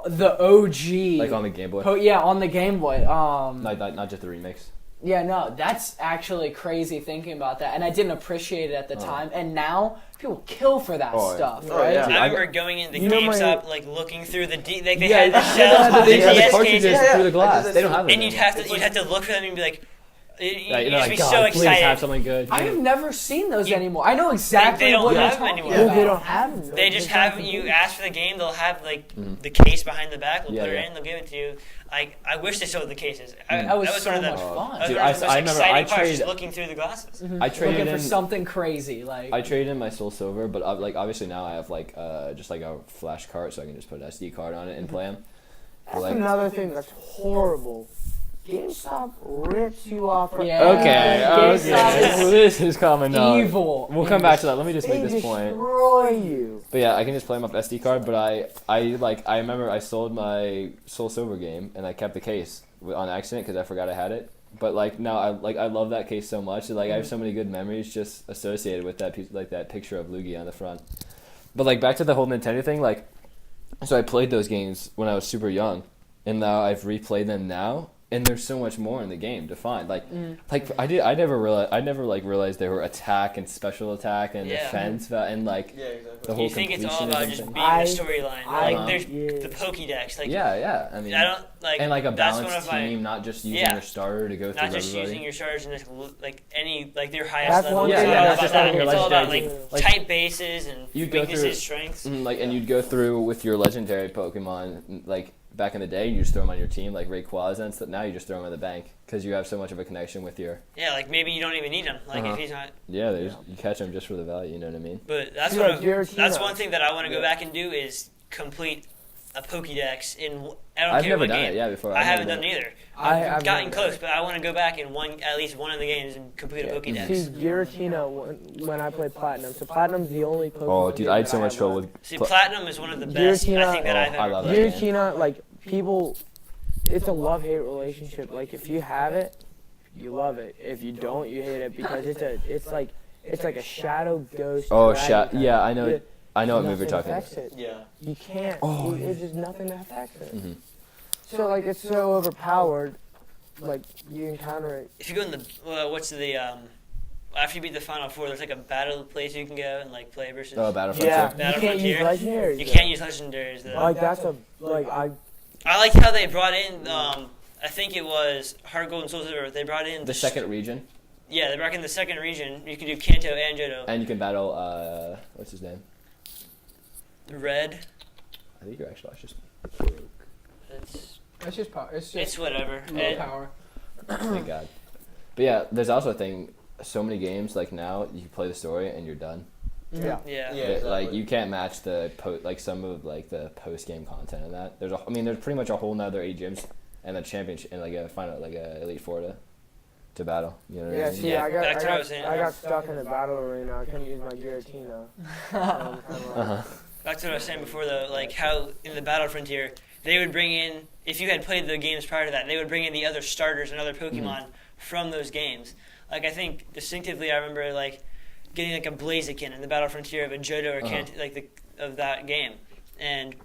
the OG. Like on the Game Boy. Yeah, on the Game Boy. Not just the remakes. Yeah, no, that's actually crazy thinking about that, and I didn't appreciate it at the time. And now people kill for that Oh, yeah. stuff, Oh, right? yeah. Dude, I I remember going into You know my- GameStop, like looking through the they Yeah, had the yeah, shells, yeah, the they had the DS cartridges cases, Yeah, through the glass. yeah. They don't have them. and you'd have to look for them and be like, you'd Like, just be God, so please have excited. something good. I have never seen those You- anymore. I know exactly they don't what you're have them talking anymore. Yeah, about. they don't have them. They just They're have not you the- ask for the game, they'll have like Mhm. the case behind the back. They'll Yeah, put it yeah. in, they'll give it to you. I wish they showed the cases. That was so one of the much fun. that was Dude, one of the most I remember exciting I parts, just traded- looking through the glasses. I traded Looking for in. something crazy, like I traded in my Soul Silver, but like obviously now I have like just like a flash cart, so I can just put an SD card on it and play them. That's Like, another thing that's horrible. GameStop rips you off. For Yeah. okay, GameStop is this is coming up. evil. We'll come back to that. Let me just They make this point. destroy you. But yeah, I can just play them off SD card. But I remember I sold my Soul Silver game and I kept the case on accident because I forgot I had it. But like now, I love that case so much. Like I have so many good memories just associated with that piece, like that picture of Luigi on the front. But like back to the whole Nintendo thing, like so I played those games when I was super young, and now I've replayed them now. And there's so much more in the game to find. Like I never realized there were attack and special attack and Yeah. defense and like Yeah, exactly. the whole You think it's all completion about and just everything. being I- the storyline. I- Like there's yeah. the Pokédex. Like Yeah. I mean, I don't like and like a that's one balanced of my team, not just using Yeah. your starter to go through not just everybody. using your charge and just like any like their highest That's level. one It's thing all that- about that's just that. having your It's all about legendary like team. tight bases and You'd go weaknesses, through- strengths. And you'd go through with your legendary Pokemon, like back in the day, you just throw them on your team, like Rayquaza and stuff. Now you just throw them in the bank because you have so much of a connection with your. Yeah, like maybe you don't even need him. Like Uh-huh. if he's not. Yeah, you catch them just for the value. You know what I mean? But that's Yeah, one of, Giratina. that's one thing that I want to go Yeah. back and do is complete a Pokédex in. I don't I've care never what done game. it. Yeah, before. I I've haven't never done it either. I've I've gotten never close, done but I want to go back in at least one of the games and complete Yeah. a Pokédex. See, Giratina when I played Platinum. So Platinum's the only Pokemon. Oh, dude, game I had that so much have trouble left. with. See, Platinum is one of the best I Giratina- think that I've I ever love played. that game. Giratina, like people, it's a love-hate relationship. Like if you have it, you love it. If you don't, you hate it because it's like a shadow ghost. Oh, dragon type. yeah, I know. Yeah, I know what move you're nothing talking about. affects it. Yeah. You can't. Oh, There's just nothing that affects it. Mhm. So like it's so overpowered. Like you encounter it. If you go in the what's the after you beat the final four, there's like a battle place you can go and like play versus. Oh, Battlefront. Yeah, too. you Battle can't use Frontier. legendaries. You though. can't use legendaries though. Like that's a I I like how they brought in. I think it was Heart Gold and Soul Silver. They brought in The second region, Yeah, they brought in the second region. You can do Kanto and Johto. and you can battle. What's his name? Red. I think your Xbox just. It's just power. It's just It's whatever. low And power. Thank God. But yeah, there's also a thing. so many games. Like now, you play the story and you're done. Yeah. Yeah. Like you can't match the some of like the post game content of that. There's pretty much a whole nother 8 gyms and a championship and like a final like a Elite Four to battle. You know what I Yeah, mean? see, Yeah, I back to what I was got saying. I got stuck in the battle arena. I couldn't use my Giratina. Back to what I was saying before, though, like how in the Battle Frontier, they would bring in, if you had played the games prior to that, they would bring in the other starters and other Pokemon from those games. Like, I think distinctively I remember, like, getting, like, a Blaziken in the Battle Frontier of a Johto or of that game. And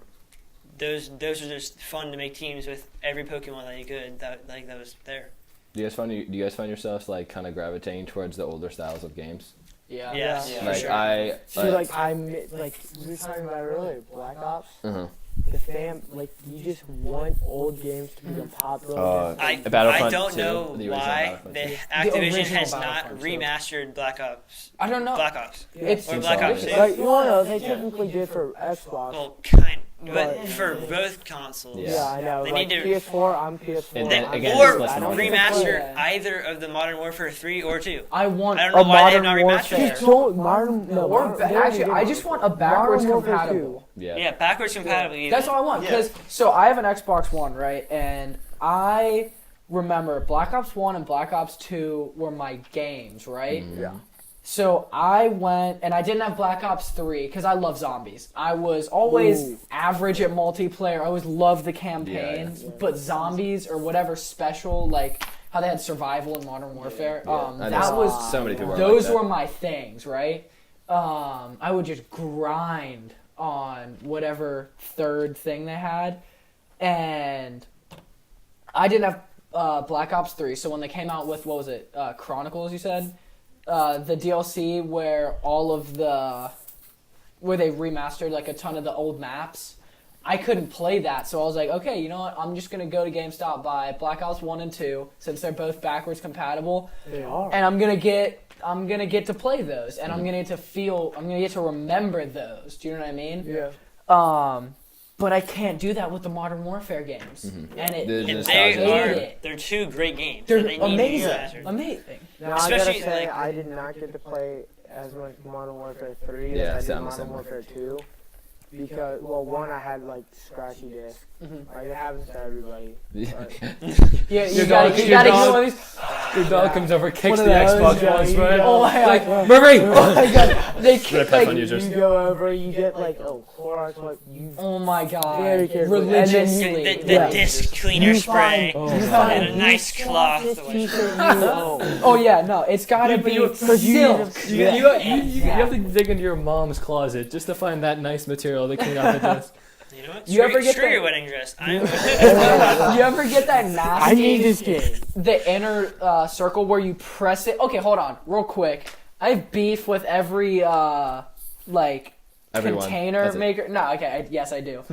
those were just fun to make teams with every Pokemon that you could, that was there. Do you guys find yourselves like kind of gravitating towards the older styles of games? Yeah. Yes, Yeah. for Like sure. See, like we were talking about earlier, Black Ops. The you just want old games to become popular. I Battlefront don't 2, know the original why Battlefront 2. Activision original has Battlefront not 2. remastered Black Ops. I don't know. Black Ops. It's Or Black Ops. solid. Like, no, they technically did for Xbox. Well, kind, but But- for both consoles. Yeah, I know. They like need to- PS4, I'm PS4. And then, I'm again, Or it's less I don't marketing. get to play remaster that. either of the Modern Warfare 3 or 2. I want I don't know why they have not Modern remastered Warfare. it. Just don't modern. No, Or modern- they already actually, did I just want a backwards Modern Warfare compatible. Yeah. Yeah, backwards compatible. even. That's all I want. Because so I have an Xbox One, right? And I remember Black Ops 1 and Black Ops 2 were my games, right? Yeah. So I went, and I didn't have Black Ops 3 because I love zombies. I was always Ooh. average at multiplayer. I always loved the campaign, Yeah. but zombies or whatever special, like how they had survival in Modern Warfare, I that know was so many people are those like that. were my things, right? I would just grind on whatever third thing they had, and I didn't have Black Ops 3. So when they came out with what was it, Chronicles? You said. The DLC where where they remastered like a ton of the old maps, I couldn't play that, so I was like, okay, you know what? I'm just gonna go to GameStop, buy Black Ops 1 and 2 since they're both backwards compatible, They are. and I'm gonna get to play those, and I'm gonna get to remember those. Do you know what I mean? Yeah. But I can't do that with the Modern Warfare games, and it. The And nostalgia. they're two great games. They're and they need to be amazing, remastered. amazing. Now I gotta Especially, say, like- I did not get to play as much Modern Warfare 3 Yeah, as I did sound the Modern same. Warfare 2. Because, well, one, I had, like, scratchy disc. Like, it happens to everybody. Yeah. Yeah, Your you gotta dog- get your one dog- of these. Your dog comes over, kicks One the of those, Xbox yeah, once, you right? Oh my god. Like, Murray! Oh my god. They Pet kick fun like. users. you go over, you get, like, Clorox, like, you... Oh my god. Very carefully. And then Religiously. The Yeah. disc cleaner You spray find- you and find- a nice cloth. This to wash t-shirt it. you own. Oh yeah, no, it's gotta be Because you silk. need to- You have to dig into your mom's closet just to find that nice material to clean out the desk. You know what? You ever get screw the- your wedding dress. You ever get that nasty? I need this game. The inner circle where you press it. Okay, hold on, real quick. I have beef with every like Everyone. container That's it. maker. No, okay, yes I do.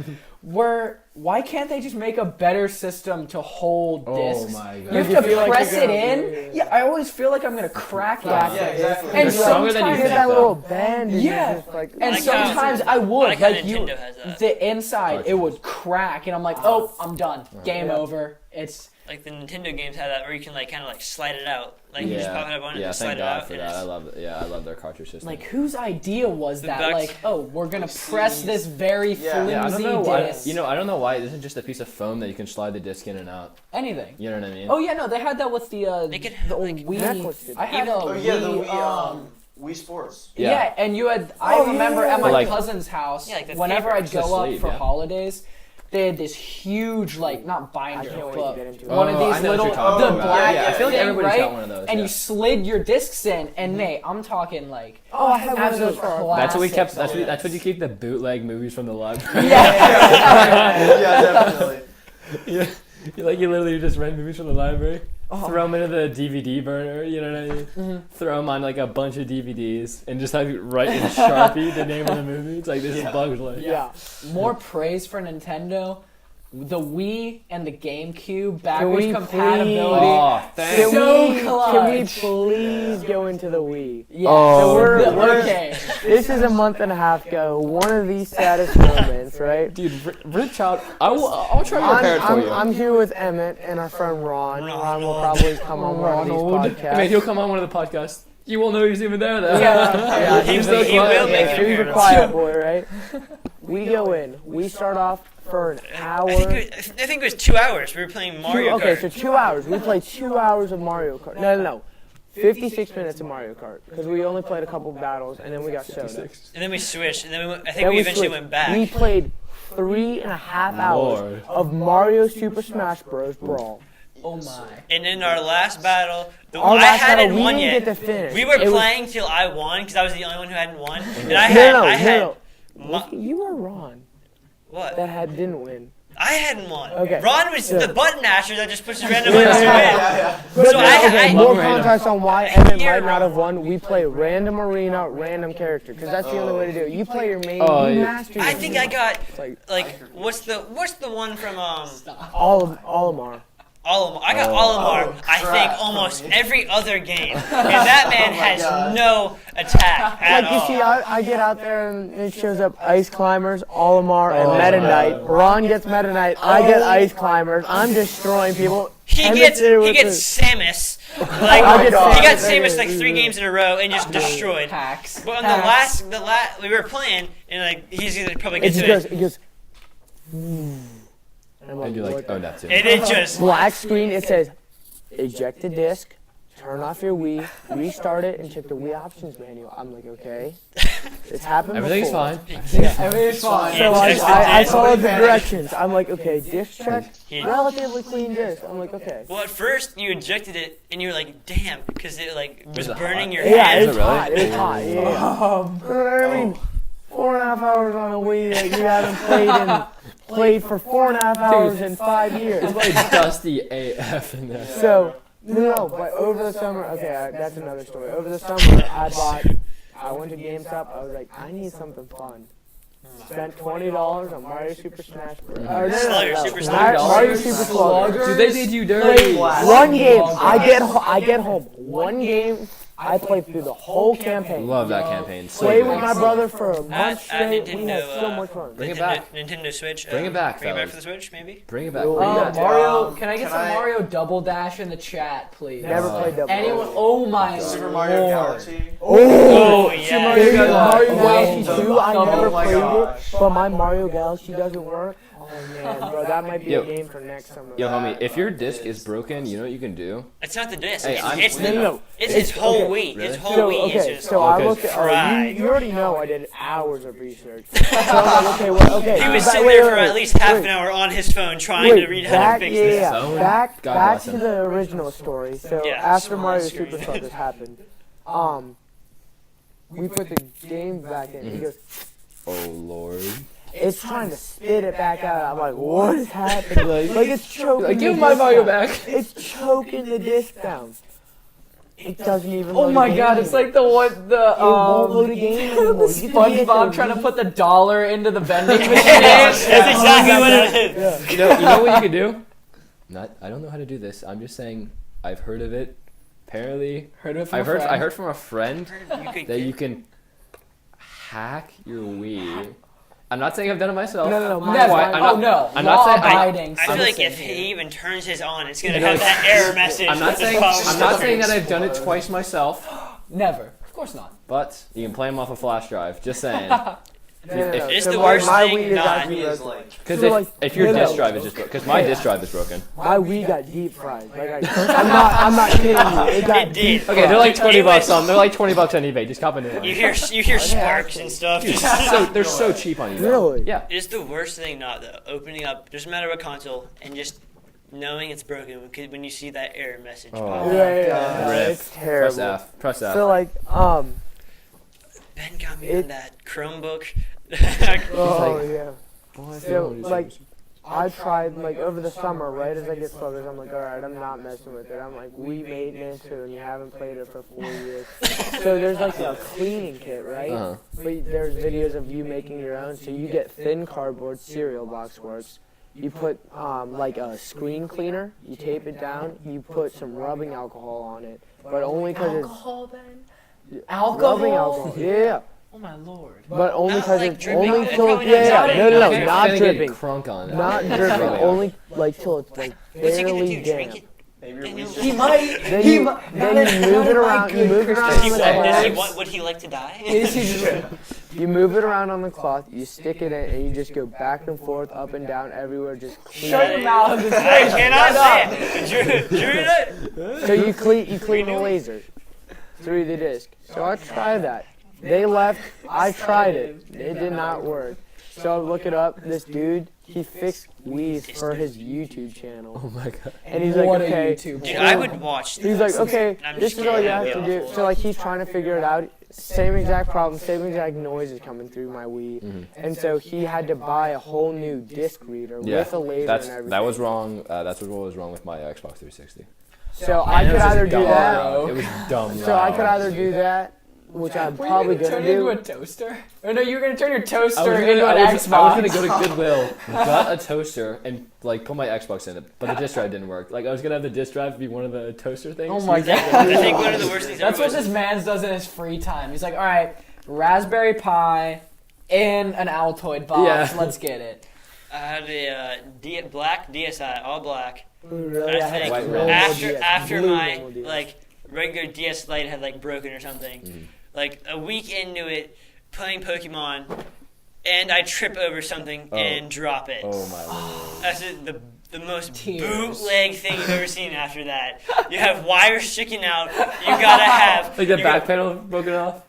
Why can't they just make a better system to hold discs? my You god. have You to feel like press you're it gonna- in. Yeah, I always feel like I'm gonna crack it. Yeah, exactly. And It's stronger than you sometimes Get think, that though. little band. And Yeah. you just, like, And Like how- sometimes I would, like how like you, Nintendo has that. the inside it would crack, and I'm like, oh, I'm done, game Yeah. over. It's Like the Nintendo games have that where you can like kind of like slide it out. Like you just pop it up on it Yeah, and slide thank it God out. for and that. it's- I love their cartridge system. like, whose idea was The that? back- Like, oh, we're gonna press this very Yeah. yeah, I don't flimsy know why. disc. I don't know why it isn't just a piece of foam that you can slide the disc in and out. Anything. You know what I mean? Oh yeah, no, they had that with the They could the old like Wii. Netflix did I had a Oh yeah, the Wii, Wii Sports. yeah. Yeah. And you had. I Oh, remember yeah. at my Like- cousin's house, Yeah, like the whenever paper. I'd Just a go up sleeve, for yeah. holidays, they had this huge, like, not I binder, can't wait but to get into it. one of Oh, these I know what little, you're talking the about. black Yeah, I feel like thing, everybody's right? got one of those, and yeah. you slid your discs in, and mate, I'm talking like Oh, I had one of absolute those for our That's what we kept. classics. That's what you keep the bootleg movies from the library. Yeah, definitely. You literally just rent movies from the library, Oh. throw them into the DVD burner. You know what I mean? Mm-hmm. Throw them on like a bunch of DVDs and just have you write in Sharpie the name of the movie. It's like this is Bugs Life. Yeah. More praise for Nintendo. The Wii and the GameCube Can backwards we compatibility. Oh, Can thank So we, clutch. can we please go into the Wii? Yeah. Oh, So we're- okay. This is a month and a half ago. One of the saddest moments, right? Dude, Rich Child. I'll try to prepare it for you. I'm here with Emmett and our friend Ron. Ron will probably come on one of I mean, these podcasts. he'll come on one of the podcasts. You won't know he's even there though. Yeah, He he's will- so he will quiet. make Yeah, it so he's a appearance. quiet boy, right? We go in. We start off for an hour. I think it was 2 hours. We were playing Mario Okay, Kart. so 2 hours. We played 2 hours of Mario Kart. No. 56 minutes of Mario Kart because we only played a couple battles and then we got soda. And then we switched, and then I think Then we eventually switched. went back. We played 3.5 hours Lord. of Mario Super Smash Bros. Brawl. Oh my. And in our last battle, Our I last hadn't battle, we won didn't yet. get to finish. We were It was- playing till I won because I was the only one who hadn't won. And I No, had no. Ma- You were Ron what? that didn't win. I hadn't won. Okay. Ron was Yeah. the button masher that just pushes random buttons to win. But So I more Random. context on why Evan You're might not have wrong. won. We play random arena, random character, because that's the only way to do it. You play your main, Oh, you yeah. master your I think I got like what's the one from Olimar. Olimar. I got Olimar. I think almost every other game, and that man has no attack at Like you all. see, I get out there and it shows up Ice Climbers, Olimar, and Meta Knight. Ron gets Meta Knight. I get Ice Climbers. I'm destroying people. He And gets it's- it was Samus. I Like get he got Samus. Samus like 3 games in a row and just destroyed. Hacks. But on the last we were playing and like he's gonna probably It get just to goes. it. It goes. And I'm And you're what like, the- oh, that too. And it just Black screen. It says, eject the disc, turn off your Wii, restart it, and check the Wii options menu. I'm like, okay. It's happened Everything's before. fine. Everything's fine. So Eject the I disc. followed the directions. I'm like, okay, disc check, He- relatively clean disc. I'm like, okay. Well, at first you ejected it and you were like, damn, because it like was it burning hot? your Yeah, hand. it was really? hot. It was hot. Yeah. I mean, 4.5 hours on a Wii that you haven't played for 4.5 hours in 5 years. It's like dusty AF in there. So, no, but over the summer, okay, that's another story. Over the summer, I went to GameStop. I was like, I need something fun. Spent $20 on Mario Super Smash Bros. Slugger, Super Slugger. Mario Super Slugger. Dude, they did you dirty. One game. I get home. One game. I played through the whole campaign. Love that campaign. So Played good. with my brother for a month At straight. We had Nintendo, so much fun. Bring it Nintendo, back. Nintendo Switch. Bring it back, Bring it back fellas. for the Switch, maybe. Bring it back. Yo, Mario, Um, can I get can some I- Mario Double Dash in the chat, please? Never played Double. Anyone? Oh my Super lord. Mario Galaxy. Oh, yeah. Dude, Mario Galaxy. Galaxy 2, I never Oh my played gosh. it, but my Mario Galaxy doesn't work. Oh man, bro, that might be Yo. a game for next summer. Yo, homie, if your disc is broken, you know what you can do? It's not the disc. Hey, it's No. his whole okay. Wii. His Really? whole So, Wii is okay, just. so I Okay. looked at, Fried. you already know I did hours of research. So I'm like, okay, well, okay. He was but sitting wait, there wait, for wait, at least half wait. an hour on his phone trying to read how to back, fix yeah, this. yeah, phone? back, God back bless to him. the original story. So Yeah, after small Mario screen. Super Sluggers happened, we put the game back in. He goes, Oh, Lord. it's trying to spit it back out. I'm like, what is happening? Like it's choking. Like, the give my disc Mario down. back. It's choking the disc down. It doesn't even. Oh load my a game god, it's anymore. like the one the It won't load a game anymore. You get SpongeBob the- trying to put the dollar into the vending machine. That's exactly what it is. Yeah. You know what you could do? I don't know how to do this. I'm just saying I've heard of it. Apparently, Heard of it from I a heard friend. from a friend You could that you can hack your Wii. I'm not saying I've done it myself. No, Never. I'm not- Oh no. I'm not saying- Law-abiding I feel like citizen if here. he even turns his on, it's gonna You know, have that error message. I'm not with the saying power I'm not saying that stories. I've done it twice myself, Never. Of course not. but you can play them off a flash drive. Just saying. No. It's So the my- worst my thing Wii is not- actually He is broken. like. Because So, like, if your no, disk no. drive is just broken, because my disk drive is broken. My Wii got deep fried. Like I'm not kidding you. It got It deep did. Okay, they're like It 20 bucks was- on. They're like 20 bucks on eBay. Just cop a new one. You hear sparks and stuff. They're so cheap on eBay. Really? Yeah. It's the worst thing not though. Opening up, doesn't matter what console, and just knowing it's broken when you see that error message Oh. pop Yeah, up. yeah, Rip. it's terrible. Press F. Press F. So like, Ben got me It- on that Chromebook. oh yeah. So like, I tried like over the summer, right as I get sluggers, I'm like, all right, I'm not messing with it. I'm like, Wii maintenance too, and you haven't played it for 4 years. So there's like a cleaning kit, right? Uh-huh. But there's videos of you making your own. So you get thin cardboard, cereal box works. You put like a screen cleaner. You tape it down. You put some rubbing alcohol on it, but only because it's Alcohol then? rubbing alcohol. Yeah. Oh my lord. But only Not because like it's dripping. only It's till probably it's not no, dripping. not It's gonna get dripping, crunk on it. not dripping. Probably. Only like till it's like What's he gonna barely do? Drink damp. it? Maybe your And Wii's He just- might. Then He you, might. then you move it around. You move it around on the cloth. Would he like to die? Is he just You move it around on the cloth. You stick it in, and you just go back and forth, up and down, everywhere. Just clean shut it. your mouth? I cannot say it. So you clean the laser through the disc. So I tried that. They left. I tried it. It did not work. So I look it up. This dude, he fixed Wii's for his YouTube channel. Oh my god. And he's like, What a okay. YouTube Dude, I would watch. He's like, okay, I'm this just is all you have kidding. to do. So like he's trying to figure it out. Same exact problem, same exact noises coming through my Wii. And so he had to buy a whole new disc reader Yeah, with a laser that's and everything. that was wrong. That's what was wrong with my Xbox 360. So I could either do that. It was dumb. So I could either do that, which I'm probably gonna turn it into do. a toaster? Or no, you were gonna turn your I was toaster gonna, into an I was Xbox. gonna go to Goodwill, got a toaster, and like put my Xbox in it, but the disk drive didn't work. Like I was gonna have the disk drive be one of the toaster things. Oh my god. I think one of the worst things That's ever what was this man does in his free time. He's like, all right, Raspberry Pi in an Altoid box. Yeah. Let's get it. I had a black DSi, all black. Really, I I had think White normal red. DS, after blue my normal DS. like regular DS Lite had like broken or something, like a week into it, playing Pokemon, and I trip over something and drop it. Oh my lord. That's the most Tears. bootleg thing you've ever seen. After that, you have wires sticking out. You gotta have Like the you back got- panel broken off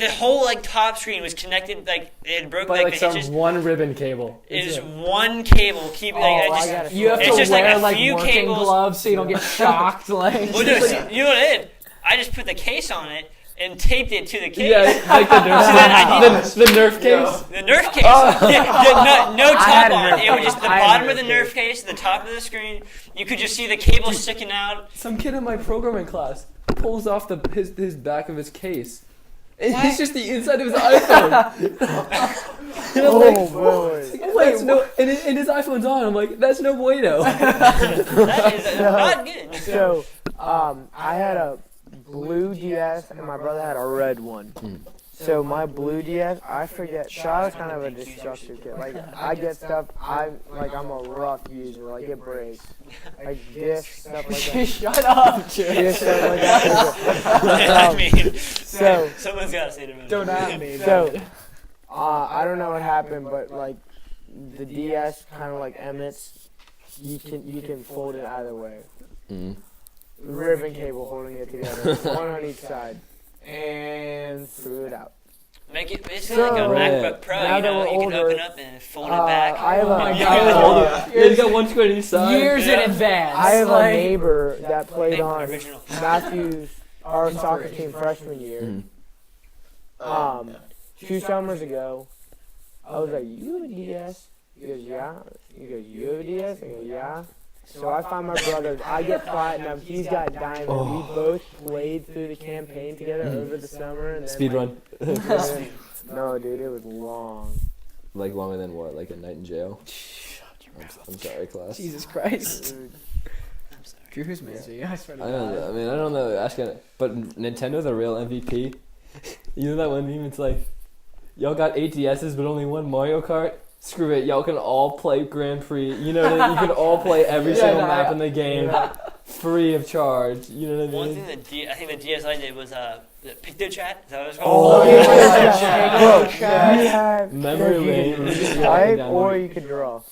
the whole like top screen was connected like it broke by like like the some hinges. one ribbon cable. It is It's one cable. Keep like Oh, I just. I gotta You have It's to just like wear a like few working cables. gloves so you don't get shocked. Like, Well, no, see, you know what I did? I just put the case on it and taped it to the case. yeah, like the Nerf, the Nerf case. The Nerf case. Yeah, no had top a on it. Nerf It was case. just the I had a bottom of the Nerf Nerf case, the top of the screen. You could just see the cable sticking out. Some kid in my programming class pulls off his back of his case. And What? it's just the inside of his iPhone. And I'm like, Oh boy. that's no, and his iPhone's on. I'm like, that's no bueno. That is not good. So, I had a blue DS and my brother had a red one. So my blue DS, I forget. Shaw's kind of a destructive kid. Like I get stuff. I'm a rough user. Like it breaks. Like disc stuff like that. shut up, Jay. Disc stuff like that. I mean, So someone's got to say it. Don't at me. So, I don't know what happened, but like the DS kind of like emits. You can fold it either way. Ribbon cable holding it together, one on each side, and threw it out. Make it basically So, like a Right. MacBook Pro. now You that know, we're you can older, open up and fold it back. I have Oh my a God. Yeah, he's got one screen on each side. Years in advance. I have a like, neighbor that played on Original. Matthew's our soccer team freshman year. Yeah. 2 summers ago, I was like, "You have a DS?" He goes, "Yeah." He goes, "You have a DS?" I go, "Yeah." So I find my brothers. I get platinum. He's got diamond. We both played through the campaign together over the summer. And then, Speed like, run. No, dude, it was long. Like longer than what? Like a night in jail. I'm sorry, class. Jesus Christ. Dude. Drew's busy. I swear to I don't God. know. I mean, I don't know. Asking, but Nintendo, the real MVP. You know that one meme? It's like, y'all got 8 DSs, but only one Mario Kart. Screw it, y'all can all play Grand Prix. You know what I mean? You can all play every single map in the game, free of charge. You know what I One mean? thing I think the DSi did was the PictoChat. Is that what it's Oh, called? Bro, you have Memory you lane. could You just type down. or you could draw.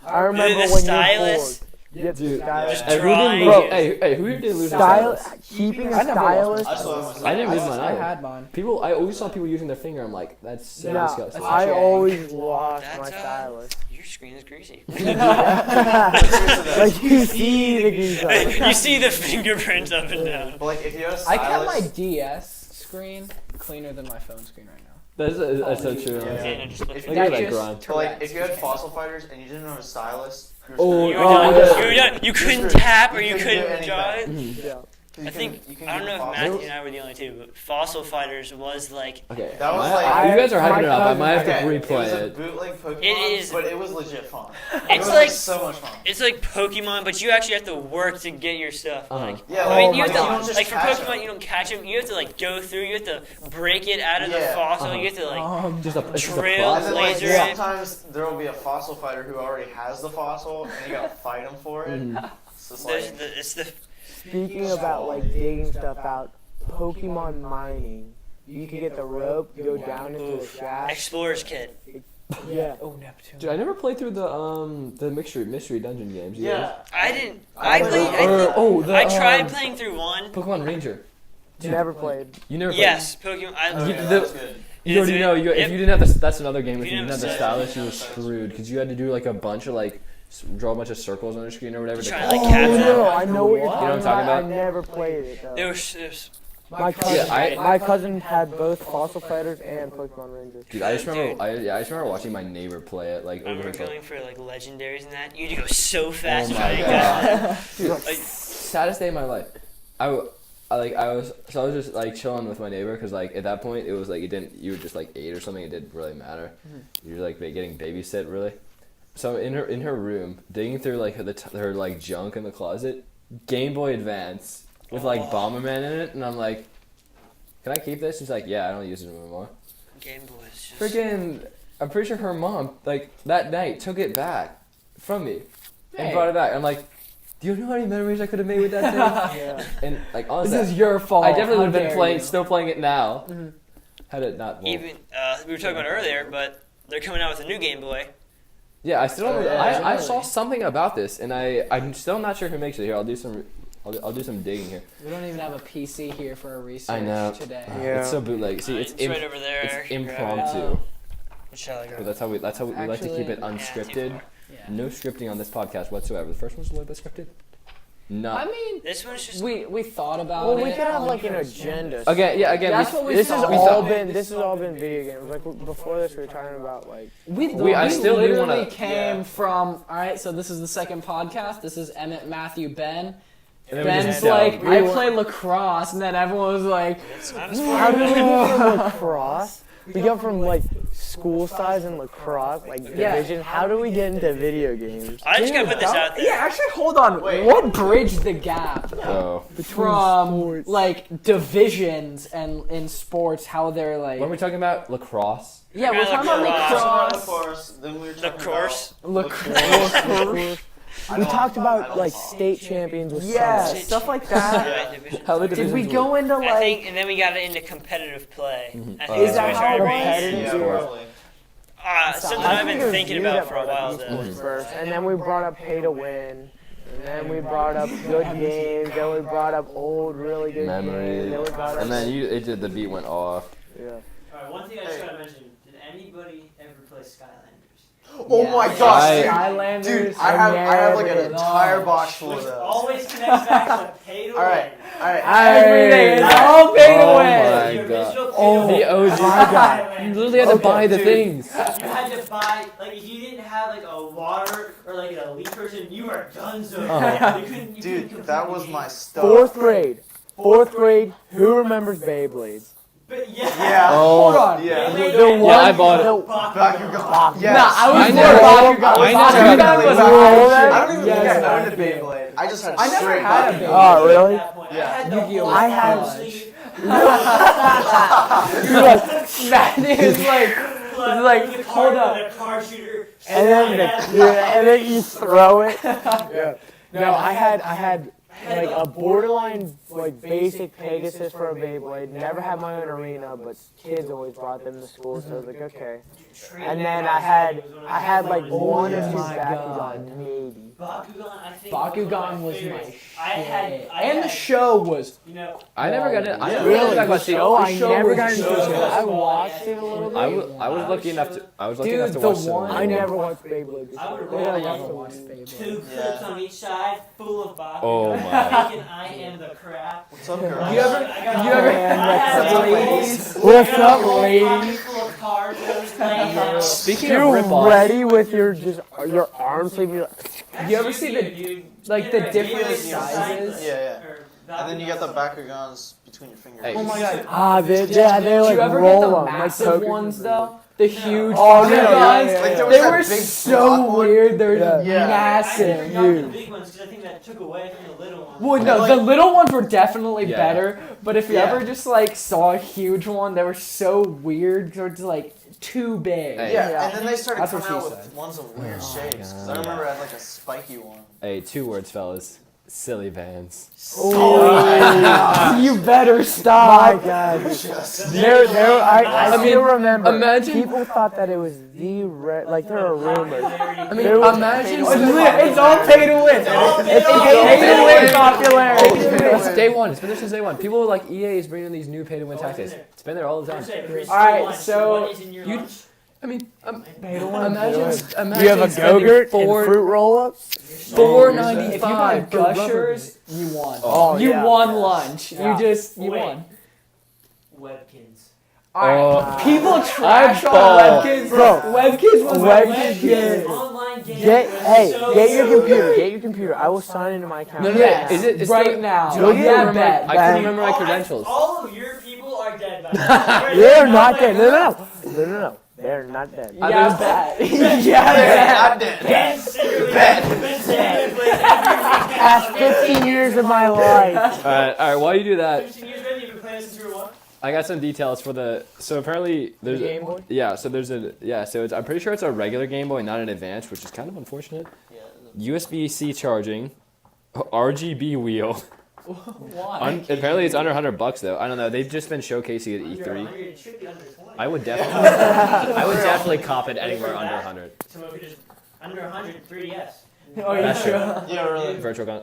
I remember The when stylus. you're bored. Dude, stylus. Just Hey, who drawing. didn't lose? Hey, who here didn't lose a Stylus, stylus? keeping a I never lost stylus. I still have I didn't lose mine I either. had mine. People, I always saw people using their finger. I'm like, that's so No, disgusting. I always lost That's, my stylus. Your screen is greasy. Like you see the grease on it. You see the fingerprints up and down. But like if you had a I kept my stylus, DS screen cleaner than my phone screen right now. That's so true. Yeah. Yeah, no, just look If for you Look that. at that just- grind. but like if you had fossil fighters and you didn't have a stylus, you were Oh, You screwed. were done. yeah. You were done. You couldn't screwed. tap or You you couldn't do couldn't anything. draw it. Yeah. You I think can I don't know get if fossil. Matthew and I were the only two, but Fossil Fighters was like Okay. That was my- like- you guys are hyping my it up. I cousin- might have to Okay, replay it was a it. bootleg Pokemon, It is- but it was legit fun. It it's was like so much fun. it's like Pokemon, but you actually have to work to get your stuff. Uh-huh. Like Yeah, I mean, like, you have you don't to just like for catch Pokemon, them. you don't catch them. You have to like go through. You have to break it out of the Yeah. fossil. You have to like Just a, it's just a Drill And then like laser. sometimes there will be a fossil fighter who already has the fossil, and you gotta fight him for it. It's just There's like, it's the Speaking about like digging stuff out, Pokemon mining. You can get the rope, go down into the shaft. Explorer's Kit. Yeah. Oh, Neptune. Dude, I never played through the mystery dungeon games. You yeah. I didn't. I I played. I tried playing through one. Pokemon Ranger. Never played. You never. Yes, Pokemon. Oh, yeah, the- that was good. You already know. If Yep. you didn't have the, that's another game. If If you you didn't have the didn't stylus, you were screwed because you had to do like a bunch of like draw a bunch of circles on the screen or whatever. To Try to, catch like, Oh capture it. no, I know what you're What? talking You know what I'm talking about. about? I never played it though. It was My cousin, I- my cousin had both Fossil Fighters and Pokemon Rangers. Dude, I just remember. Dude. I just remember watching my neighbor play it like I over remember her. going for like legendaries and that. You had to go so fast Oh trying my to god. get Dude, saddest day of my life. I was just like chilling with my neighbor because like at that point it was like you were just like 8 or something. It didn't really matter. You were like getting babysit really. So in her room, digging through like her like junk in the closet, Game Boy Advance with like Bomberman in it, and I'm like, can I keep this? She's like, yeah, I don't use it anymore. Game Boys. Just Freaking, I'm pretty sure her mom like that night took it back from me and Hey. brought it back. I'm like, do you know how many memories I could have made with that thing? Yeah. And like honestly, This is your fault. I definitely How would have been dare playing, you. still playing it now. Had it not. Well, even we were talking about earlier, but they're coming out with a new Game Boy. yeah, I still. Oh, Don't, yeah, I really? saw something about this, and I'm still not sure who makes it. Here, I'll do some. I'll do some digging here. We don't even have a PC here for a research I know. today. Yeah. It's so bootleg. See, it's right over there. it's Grab it. impromptu. Which shall I But go? that's how we like to keep it Actually, unscripted. Yeah. No scripting on this podcast whatsoever. The first one's a little bit scripted. No. I mean, This one's just. we thought about Well, it. we could have like an agenda. Again, yeah. Again, That's we, what we This has thought. all been video games. Like before this, we were talking about like. I still do literally wanna- came Yeah. from. All right, so this is the second podcast. This is Emmett, Matthew, Ben. and then we Ben's just like, delve. I play lacrosse, and then everyone was like, It's not a How sport. did we get from lacrosse? We got from like school size and lacrosse, like Yeah. division. How do we get into video games? I just gotta put this out there. yeah, actually, hold on. Wait. What bridged the gap Oh. from like divisions and in sports? How they're like, When are we talking about lacrosse? yeah, we're talking about Lacrosse. lacrosse. Then we were The talking course. Lacrosse. We talked about like state champions with Yeah, summits. stuff like that. Yeah, division. How the Did we divisions go into I like? think, and then we got into competitive play. Mhm. I Oh, think Is that's that what I how tried it to was? raise. Yeah, Yeah. probably. Something I I've think it been was thinking you about that for a brought while up though. esports first, and then we brought up pay to win, and then we brought up good games, then we brought up old really good Memories. games, then we brought up And then the beat went off. yeah. Alright, one thing I just gotta mention. Did anybody ever play Skylanders? Oh my gosh, dude. Skylanders. Dude, I have like an never entire loved. box full of Which those. always connects back to pay to Alright, win. alright. Everything is all pay to Oh win. my The God. original pay Oh, to win. The OG. was my God. Skylanders. You literally had to buy the dude. things. You had to buy, like, if you didn't have, like, a water or, like, an elite person, you were done so. Uh-huh. You couldn't Dude, compete that in was the my game. stuff. Fourth grade. Who remembers Beyblades? But yeah. Yeah. Hold on. Yeah. Yeah, I bought it. Bakugan. Yes. Nah, I was I more never- Bakugan. I never Bakugan got was Bakugan. rolling. I don't even think Yes. I owned a Beyblade. I just had I never straight had a Bakugan. Beyblade. Oh, really? At that point. Yeah. I had the Yu-Gi-Oh! whole I had- full sleeve, That is like, like, like, the hold car, up. the car shooter. And then and then you throw it. Yeah. No, I had like a borderline like basic Pegasus for a Beyblade. Never had my own arena, but kids always brought them to school, so I was like, okay. And then I had like one or two my God. Bakugan, maybe. Bakugan, I think. Bakugan was my favorite. shit. I had, And the show was. you know, I never got it. I never Really? got The to see. show? I show never was got into so it. good. I watched it a little bit. I was lucky enough to. I was lucky Dude, enough to the watch one- I never watched Beyblade. I would Before. roll I like never watched watched Beyblade. 2 clips on each side, full of Bakugan. Oh my. Thinking I am the crap. What's up, girl? You ever- I got you ever- I had ladies? What's I got up, a whole ladies? pocket full of cards that I was laying out. Speaking You're of rip-offs, ready with your arm sleeve. You ever see the Dude, like get the ready. different Get sizes? Yeah, yeah. Or And then you got the Bakugans between your fingers. Hey. Oh my God. Ah, they Did like you ever roll get the them, massive like ones though? The huge Oh, Bakugan yeah, yeah, guys? yeah, Like, there was They that were big so block one. weird. They're Yeah. Yeah. massive. I got dude. the big ones because I think that took away from the little ones. Well, no, Like- the little ones were definitely Yeah. better. But if you Yeah. ever just like saw a huge one, they were so weird. They were just like too big. Hey. Yeah, Yeah. and then they started That's what coming out she with said. ones of weird Oh my shapes. Because I God. remember I had like a spiky one. Hey, 2 words, fellas. Silly bands. You better stop. My God. I still remember. Imagine- people thought that it was the like there are rumors. I mean, There was- imagine. It's all pay to win. It's pay to win popularity. It's day one. It's been there since day one. People like EA is bringing these new pay-to-win tactics. It's been there all the time. Alright, so you- I mean, Pay to win. imagine You have a Go-Gurt and fruit roll-ups. If you buy $4.95 Gushers, you won. Oh, you yeah. won lunch. Yeah. You Wait. won. Webkins. Alright, people trash on ball. Webkins. Bro, Webkins was Webkins. Online game. Get so your good. computer. Get your computer. I will sign into my account. No, no, Yes. is it? It's right still- now. Dude, I couldn't Yeah, remember. bet. I couldn't remember my All- credentials. All of your people are dead by now. They're not dead. No. They're not dead. Yeah, bet. I'm dead. Ben secretly been saying it Past 15 years of my life. All right. While you do that, 15 years, Ben, you've been playing since you were one? I got some details for the. So apparently there's. Game Boy? Yeah. So there's a. Yeah. So it's. I'm pretty sure it's a regular Game Boy, not an Advance, which is kind of unfortunate. USB-C charging, RGB wheel. Why? Apparently it's under $100 though. I don't know. They've just been showcasing it at E3. It should be under 20. I would definitely cop it anywhere under 100. So if you're just under 100, 3DS. Oh, That's true. Yeah, really. Virtual Con.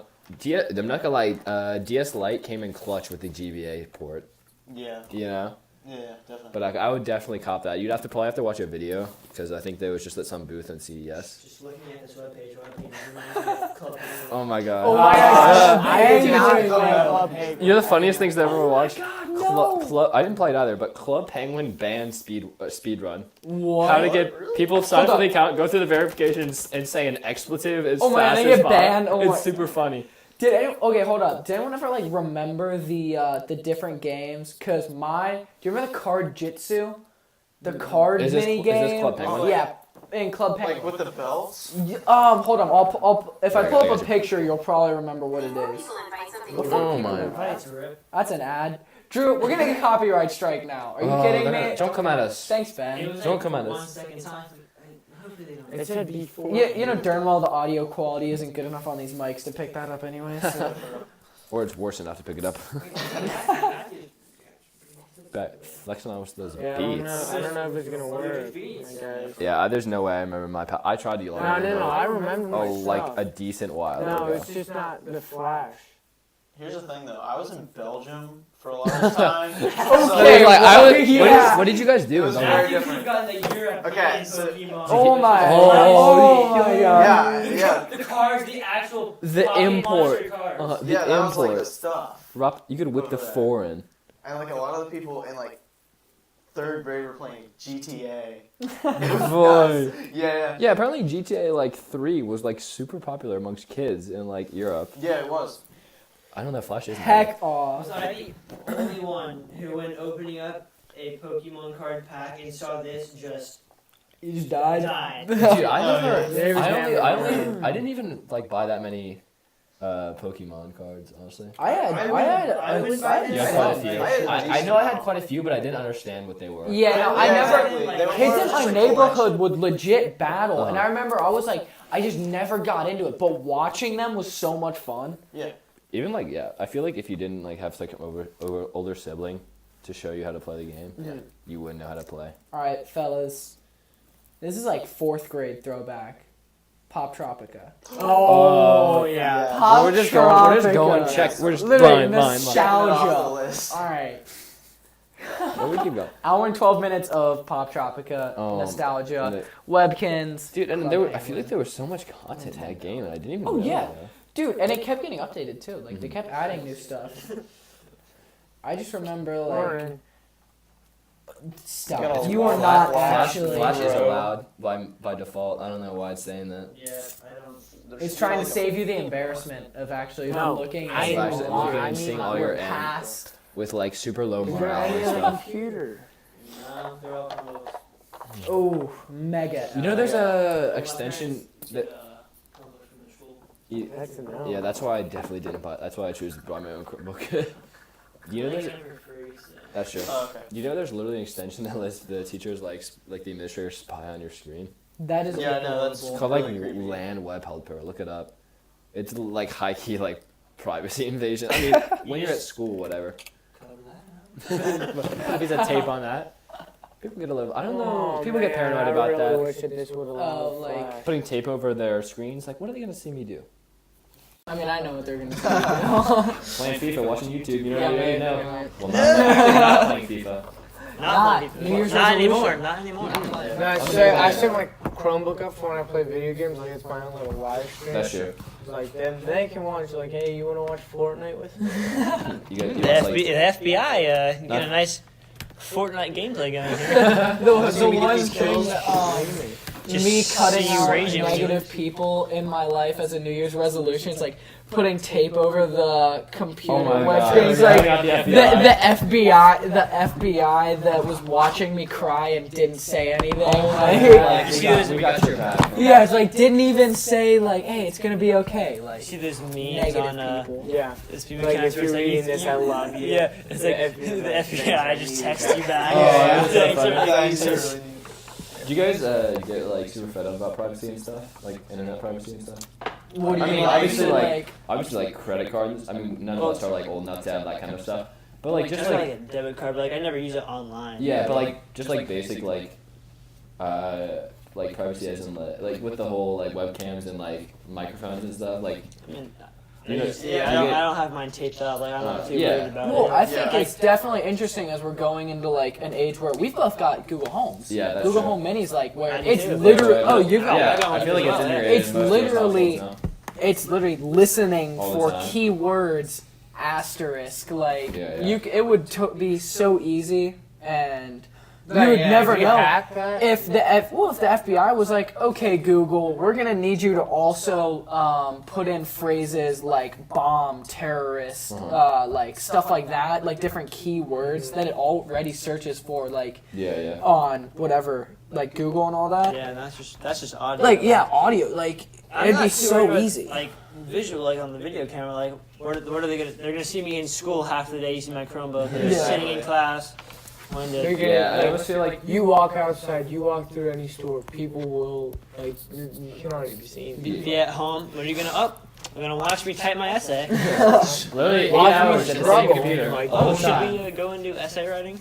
I'm not gonna lie. DS Lite came in clutch with the GBA port. Yeah, You know. yeah, definitely. But I would definitely cop that. You'd probably have to watch a video because I think they was just at some booth on CES. Just looking at this webpage, reminds me of Club Penguin. Oh my god. Oh my gosh. I did not Penguin. play Club Penguin. You know the funniest things I've ever watched? no. I didn't play it either, but Club Penguin banned speed run. What? How to get people sign up Hold for the account, go through the verifications, and say an expletive as Oh my, fast and they as get possible. banned? Oh my- It's super funny. Okay, hold up. Did anyone ever like remember the different games? Cause do you remember the card jitsu? The card Is this- mini is this game. Club Penguin? Yeah, in Club Like Penguin. with the belts? Hold on. I'll if I Alright, pull I up got a picture, you'll probably remember what it is. Oh my. That's a rip. That's an ad. Drew, we're gonna get a copyright strike now. Are you Oh, kidding they're me? Don't come at us. Thanks, It Ben. was Don't like come at us. 1 second time. Hopefully they don't. It said before. Yeah, you know darn well the audio quality isn't good enough on these mics to pick that up anyway. So. Or it's worse enough to pick it up. Back flexing on those Yeah, beats. I don't know if it's gonna work. I guess. Yeah, there's no way I remember my. I tried to use it. No. I remember my Oh, like stuff. a decent while No, ago. it's just not the flash. Here's the thing though, I was in Belgium for a large time. Okay, Like, yeah. what did you guys do? It was in very Belgium? After you've gotten the European Okay, so- Pokemon. Oh my. Oh, my god. Yeah. The cards, the actual The Pocket import. Monster cards. The Yeah, that was like import. the stuff. You could whip the Over there. foreign. And like a lot of the people in like third grade were playing GTA. Boy. Yeah. Yeah, apparently GTA like 3 was like super popular amongst kids in like Europe. Yeah, it was. I don't know if Flash is. Heck Was off. I the only one who, when opening up a Pokemon card pack and saw this, just You just died. died? Dude, I never. There was I didn't even like buy that many Pokemon cards. Honestly. I had You had quite a few. I had I know I had quite a few, but I didn't understand what they were. Yeah, no, I Yeah, never. exactly. They were Kids more in just my like neighborhood collection. would legit battle, and Uh-huh. I remember I was like, I just never got into it. But watching them was so much fun. Yeah. Even like I feel like if you didn't like have like an older sibling to show you how to play the game, Yeah. you wouldn't know how to play. All right, fellas, this is like 4th grade throwback. Pop Tropica. Oh, yeah. Pop we're just going Tropica. check. We're just Literally line. Off the nostalgia. list. All right, Well, we keep going. hour and 12 minutes of Pop Tropica And nostalgia. it- Webkins. Dude, and Club there I Penguin. feel like there was so much content in that game, and I didn't even. Oh, know yeah. that. Dude, and it kept getting updated too. Like they kept adding new stuff. I just remember like Warren. stop. Got all You are the not Flash- actually. Flash is allowed by default. I don't know why it's saying that. Yeah, I don't. It's trying to save you the embarrassment of actually No, looking I at Flash know. is your looking I and mean, seeing all your past. with like super low Is there morale any and on the stuff. computer? No, they're all closed. Oh, mega. You know, there's a extension that. Published from the school. That's a no. Yeah, that's why I definitely didn't buy. That's why I chose to buy my own Chromebook. You know, They there's get it for free, so. that's true. Oh, okay. You know, there's literally an extension that lets the teachers like the administrator spy on your screen. That is Yeah, no, that's- It's adorable. called like Really creepy. LAN Web Helper. Look it up. It's like high key like privacy invasion. I mean, when you're at school, whatever. Piece of tape on that. People get a little. I don't know. Oh, People get man, paranoid I about really that. wish that this would allow like- Putting tape over their screens. Like, what are they gonna see me do? I mean, I know what they're gonna say. Playing FIFA, watching YouTube. You know what I Yeah, mean? right, No. right. Well, not playing FIFA. Not New Year's Not anymore. resolution. Not anymore. No, I set my Chromebook up for when I play video games, like it's my own little live stream. That's true. Like then they can watch, like, hey, you wanna watch Fortnite with me? You got The FBI get Not- a nice Fortnite gameplay going here. The we get one these thing kills. that, Just me cutting see you out raging with negative people in my life as a New Year's resolution is like putting tape over the computer Oh my web God. screens. Yeah, Like I got the FBI that was watching me cry and didn't say anything. Like, We got your back. yeah, it's like didn't even say like, hey, it's gonna be okay. You Like see those memes negative on people. Yeah. this people Like, accounts if where it's you're like, reading this, I love you. Yeah, it's like The the FBI FBI just text you back. Oh, yeah, that's Thanks so for funny. Yeah, the he's answers. really- Do you guys get like super fed up about privacy and stuff, like internet privacy and stuff? What do I you mean, mean? obviously, Like, Obviously, like credit cards. I mean, none of us are like old enough to have that kind of stuff. But like, just I have, like, a debit card, but like I never use it online. yeah, but like, just like basic like privacy as in like with the whole like webcams and like microphones and stuff. Like, I mean, you know, I don't have mine taped up. Like I'm not too Yeah. worried about well, it. I think it's definitely interesting as we're going into like an age where we've both got Google Homes. Yeah, that's Google true. Home Minis, like where I do it's too. literally. Right, Oh, right. you got. Yeah, I feel like it's integrated. It's in most literally- households now. It's literally listening All the for time. keywords asterisk. Like Yeah, yeah. you, it would be so easy, and you Right, would yeah, never if you know. hack that, If the FBI was like, okay, Google, we're gonna need you to also put in phrases like bomb, terrorist, like stuff like that, like different keywords that it already searches for, like Yeah. on whatever, like Google and all that. Yeah, that's just audio. Like yeah, audio, like I'm it'd not be too so worried about, easy. Like visual, like on the video camera, like what are they gonna? They're gonna see me in school half the day using my Chromebook. They're Yeah. sitting in class. They're gonna, Yeah, I like, always feel like you walk outside, you walk through any store, people will, like, you can already be seen. Be at home. When are you gonna up? They're gonna watch me type my essay. literally 8 Watch me hours at the same struggle. computer. Like, Oh, oh, should we go and do essay writing?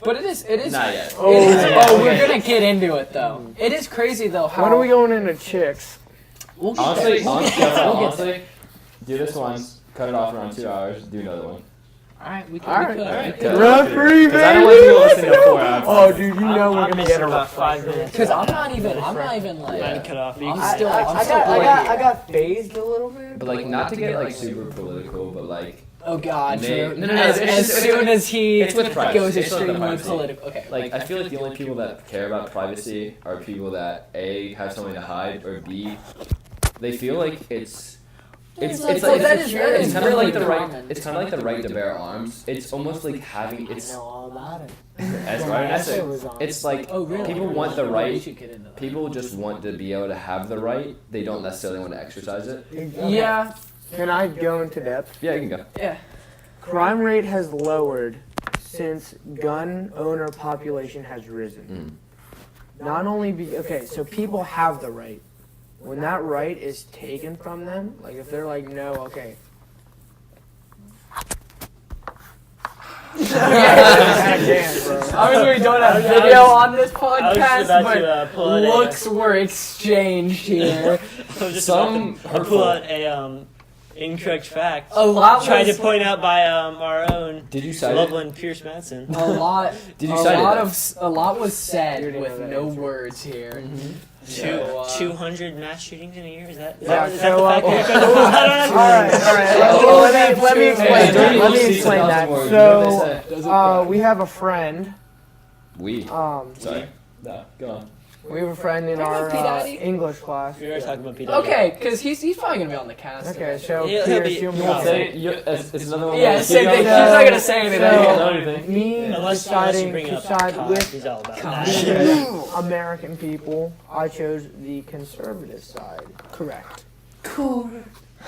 But it is. Not yet. Oh, It is, yeah, oh, we're okay. gonna get into it though. It is crazy though how. When are we going into chicks? We'll get Honestly, there. We'll get there. We'll get there. honestly, do this once, cut it off around 2 hours, do another one. All right, we could. All we right. could. All right, We cut could. it off. Referee, Because I don't want people listening to 4 hours. Oh, dude, you know we're I'm gonna missing get a about 5 minutes. Because I'm not even like. Yeah. Cut off. You I'm can still. I'm I still got, I bored got, here. I got phased a little bit. But like, not to get like super political, but like, Oh God, May- Drew. no, no, no, As, it's as just- soon as he it's with privacy. goes It's with the extremely privacy. political. Okay. like I feel like the only people that care about privacy are people that A, have something to hide, or B, they feel like it's Well, that is it's kind of really like the right common. it's kind of like the right to bear arms. It's almost like having I it's know all about it. as My right as essay it. was on It's it. like Oh really? people want the We right. should get into that. People just want to be able to have the right. They don't necessarily want to exercise it. Yeah. Can I go into depth? Yeah, you can go. Yeah. Crime rate has lowered since gun owner population has risen. Not only okay, so people have the right. When that right is taken from them, like if they're like, no, okay. Damn, bro. Obviously, we don't have video on this I was just podcast, about to pull out but a. looks were exchanged here. I was just Some about to hurtful. pull out a incorrect fact. A lot Tried to was. point out by our own Did you cite it? Loveland Pierce Madsen. A lot. Did you a cite it? lot though? of a lot was said You already with know that no answer. words here. Two, So, 200 mass shootings in a year? Is that Yeah, is so, that the fact? all I don't know. right, all right. Let me explain Hey, that. don't Let me use explain 6,000 that. words. You know what they So, say. we have a friend. We. Sorry. No, go on. We have a friend in Talking our about P. Daddy? English class. We were talking about Peter. Okay, because he's probably gonna be on the cast. Okay, so He'll Pierce, be- you'll he'll move Say, on. it's another one. Yeah, where same you thing. He's go- not gonna say anything. So- You don't know anything. Me Unless deciding you bring to up side COD, with he's all about COD. that. American people, I chose the conservative side. Correct.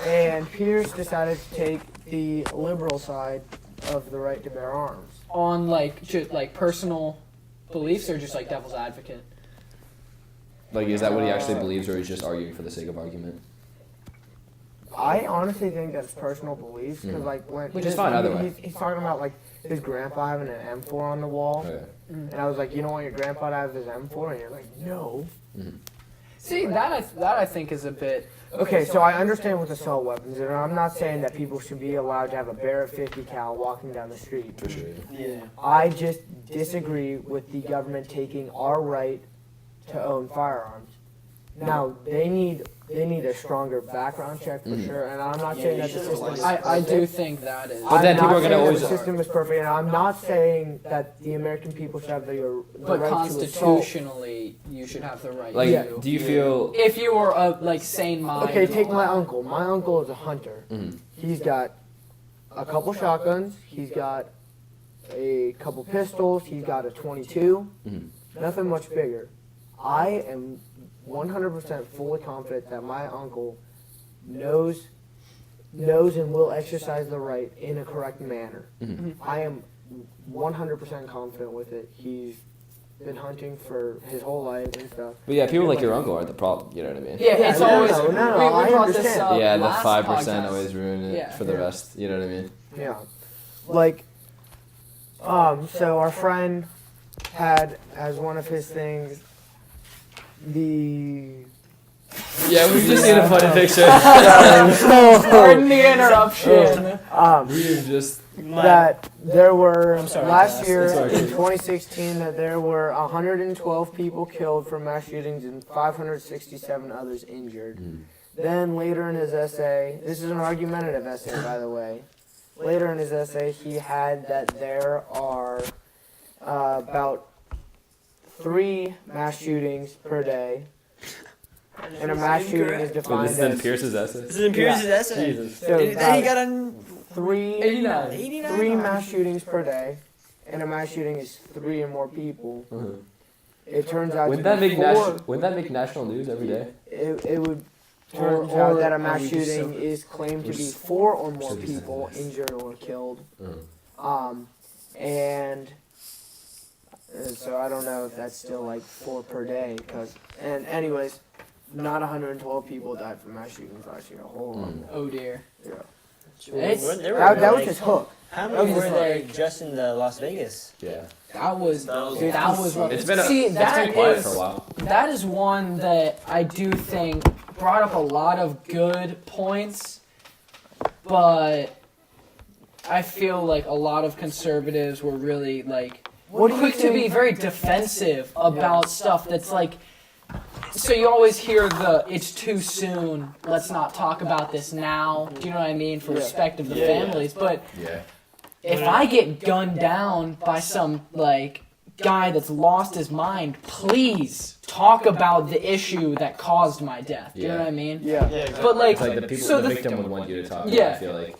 And Pierce decided to take the liberal side of the right to bear arms. On like just like personal beliefs or just like devil's advocate. Like, is that what he actually believes, or he's just arguing for the sake of argument? I honestly think that's personal beliefs because like when Which is fine either way. he's talking about like his grandpa having an M4 on the wall, Okay. and I was like, you don't want your grandpa to have his M4, and you're like, no. See, that I think is a bit. Okay, so I understand with assault weapons, and I'm not saying that people should be allowed to have a Barrett 50 cal walking down the street. For sure. Yeah. I just disagree with the government taking our right to own firearms. Now they need a stronger background check for sure, and I'm not saying that the system is I do think that is. But then I'm people not are gonna saying that always- the system is perfect, and I'm not saying that the American people should have the But right to assault. constitutionally, you should have the right. Like, to. do you feel? If you were a like sane mind. Okay, take my uncle. My uncle is a hunter. Mhm. He's got a couple shotguns. He's got a couple pistols. He's got a 22. Mhm. Nothing much bigger. I am 100% fully confident that my uncle knows and will exercise the right in a correct manner. Mhm. I am 100% confident with it. He's been hunting for his whole life and stuff. But yeah, people like your uncle aren't the problem. You know what I mean? Yeah, it's no, always. no, no, we I brought this understand. up Yeah, the last 5% podcast. always ruin it Yeah. for the rest. You know what I mean? Yeah. Like, so our friend had as one of his things the. Yeah, we've just seen a funny picture. Pardon the interruption. We've just. That there were sorry, last Cass. year It's okay. in 2016 that there were 112 people killed from mass shootings and 567 others injured. Then later in his essay, this is an argumentative essay by the way. Later in his essay, he had that there are about 3 mass shootings per day, and a mass shooting is Wait, defined this is in as Pierce's essay. This is in Pierce's essay. Jesus. so He about got on 3 89. 3 mass shootings per day, and a mass shooting is 3 or more people. Mhm. It turns out Wouldn't to that be make 4. wouldn't that make national news every day? It would Or- turns out that a or mass are we just shooting so- is claimed to be 4 or more Should be people something. injured or killed. Mhm. And so I don't know if that's still like 4 per day. And anyways, not 112 people died from mass shootings last year. A whole lot more. Oh dear. Yeah. It's- That was his hook. How That was many were his there hook. just in the Las Vegas? Yeah. That was Dude, that was rough. It's been See, it's that been quiet is- for a while. That is one that I do think brought up a lot of good points, but I feel like a lot of conservatives were really like What do you quick to be think- very defensive about stuff that's like. So you always hear the "it's too soon. Let's not talk about this now." Do you know what I mean? For Yeah. respect of the Yeah, yeah. families, but Yeah. if I get gunned down by some like guy that's lost his mind, please talk about the issue that caused my death. Do you know Yeah. what I mean? Yeah. Yeah, exactly. But like, It's like the people, so the the victim would want you to talk about. Yeah. I feel like.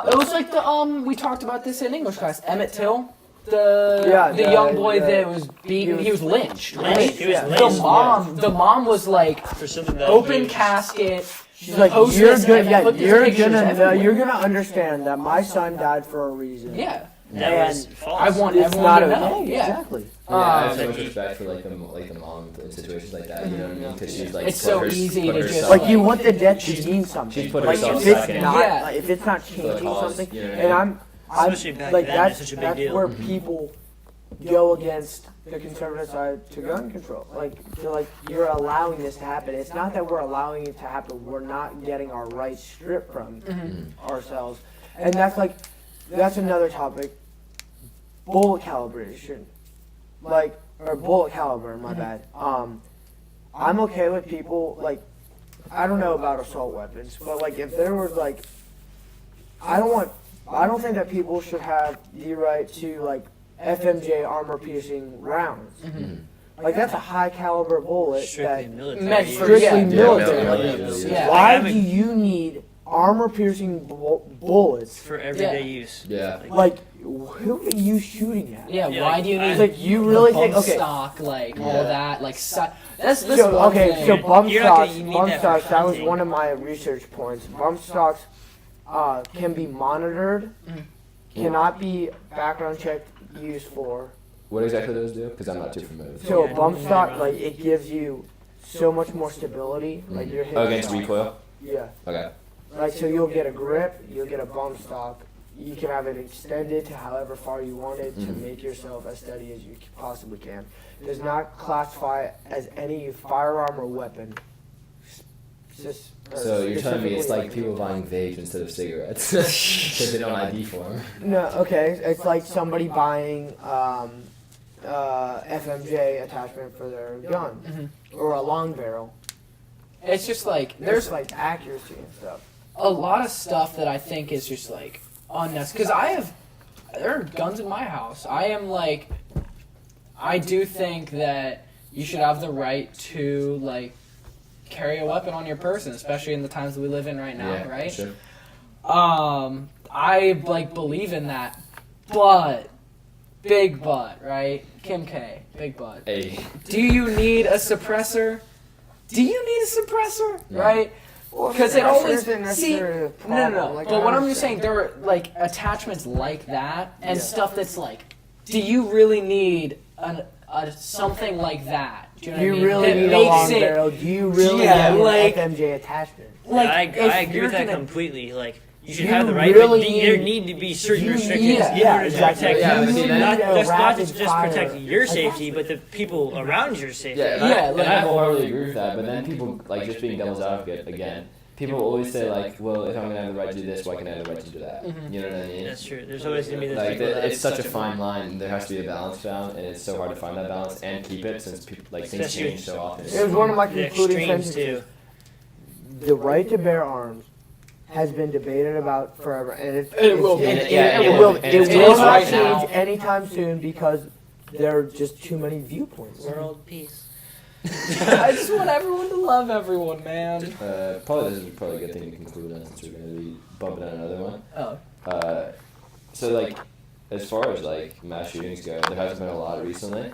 it was like the we talked about this in English class. Emmett Till, the Yeah, the the- young boy the- that was beaten. He was lynched. Right? He was Yeah. lynched. The mom was like For something that open huge. casket. She's like, posters you're and gonna, yeah, put these you're pictures gonna, everywhere. you're gonna understand that my son died for a reason. Yeah, That was And false. I want It's everyone not to okay. know. Yeah. Exactly. Yeah, I have so Um, much respect for like the mom in situations like that. You know what I mean? Because she's like It's put so her- easy put to herself- just, Like you want the death to mean something. she's put like herself if it's second. not, Yeah. like, if it's not For the changing cause, something, you know what I and mean? I'm Especially back like then, that's it's such a big that's deal. where people go against the conservative side to gun control. Like feel like you're allowing this to happen. It's not that we're allowing it to happen. We're not getting our rights stripped from ourselves, and that's another topic. Bullet calibration, or bullet caliber. My bad. I'm okay with people like. I don't know about assault weapons, but like if there was like, I don't think that people should have the right to like FMJ armor piercing rounds. Like that's a high caliber bullet Strictly that military. meant for strictly yeah, military. military, yeah. Why Like, do you need armor piercing bullets? For everyday Yeah. use. Yeah. Like who are you shooting at? Yeah, Yeah, why like, do you I- need Like you the really bump think okay? stock, like all Yeah. that, like that's So one okay, thing. so bump You're not gonna- stocks. you need Bump that for stocks. That was hunting. one of my research points. Bump stocks can be monitored, cannot be background checked used for. What exactly do those do? Because I'm not too familiar with it. So Yeah, a bump I stock, don't like it gives you so much more stability. Like your hips. Oh, against recoil? Yeah. Okay. Like, so you'll get a grip, you'll get a bump stock. You can have it extended to however far you want it to make yourself as steady as you possibly can. Does not classify as any firearm or weapon. So you're telling me it's like people buying vapes instead of cigarettes because they don't ID for them? No, okay. It's like somebody buying FMJ attachment for their gun or a long barrel. It's just like There's like accuracy and stuff. a lot of stuff that I think is just like unnecessary. Because there are guns in my house. I do think that you should have the right to like carry a weapon on your person, especially in the times that we live in right now, Yeah, right? sure. I like believe in that, but big but, right? Kim K, big but. Hey. Do you need a suppressor? Do you need a suppressor? No. Right? Because it always isn't see. necessarily a No. problem, like But I what I'm was just saying, there are like attachments like that and Yeah. stuff that's like, do you really need something like that? Do you know Do you what I mean? really That need a makes long it- barrel? Do you really Yeah, need like- an FMJ attachment? Like, I if agree you're with that gonna- completely. Like, you should You have the right, really but there need- need to be certain you restrictions need- in yeah, order to exactly. protect Yeah, you. but see, that- Not, need a that's not rapid just fire protect your attachment. safety, but the people around your safety. Yeah, Yeah, and like- I wholeheartedly agree with that. But then people like just being devil's advocate again. People always say like, well, if I'm gonna have the right to do this, why can't I have the right to do that? You know what I mean? That's true. There's always gonna be those Like people that it's such a fine line. And there has to be a balance found, and it's so hard to find that balance and keep it since people like things Especially- change so often. It was one of my the concluding extremes sentences. too. The right to bear arms has been debated about forever, and It will be. it will will be. it And will it's not right change now. anytime soon because there are just too many viewpoints. World peace. I just want everyone to love everyone, man. Probably this is probably a good thing to conclude on since we're gonna be bumping on another one. Oh. So like, as far as like mass shootings go, there hasn't been a lot recently.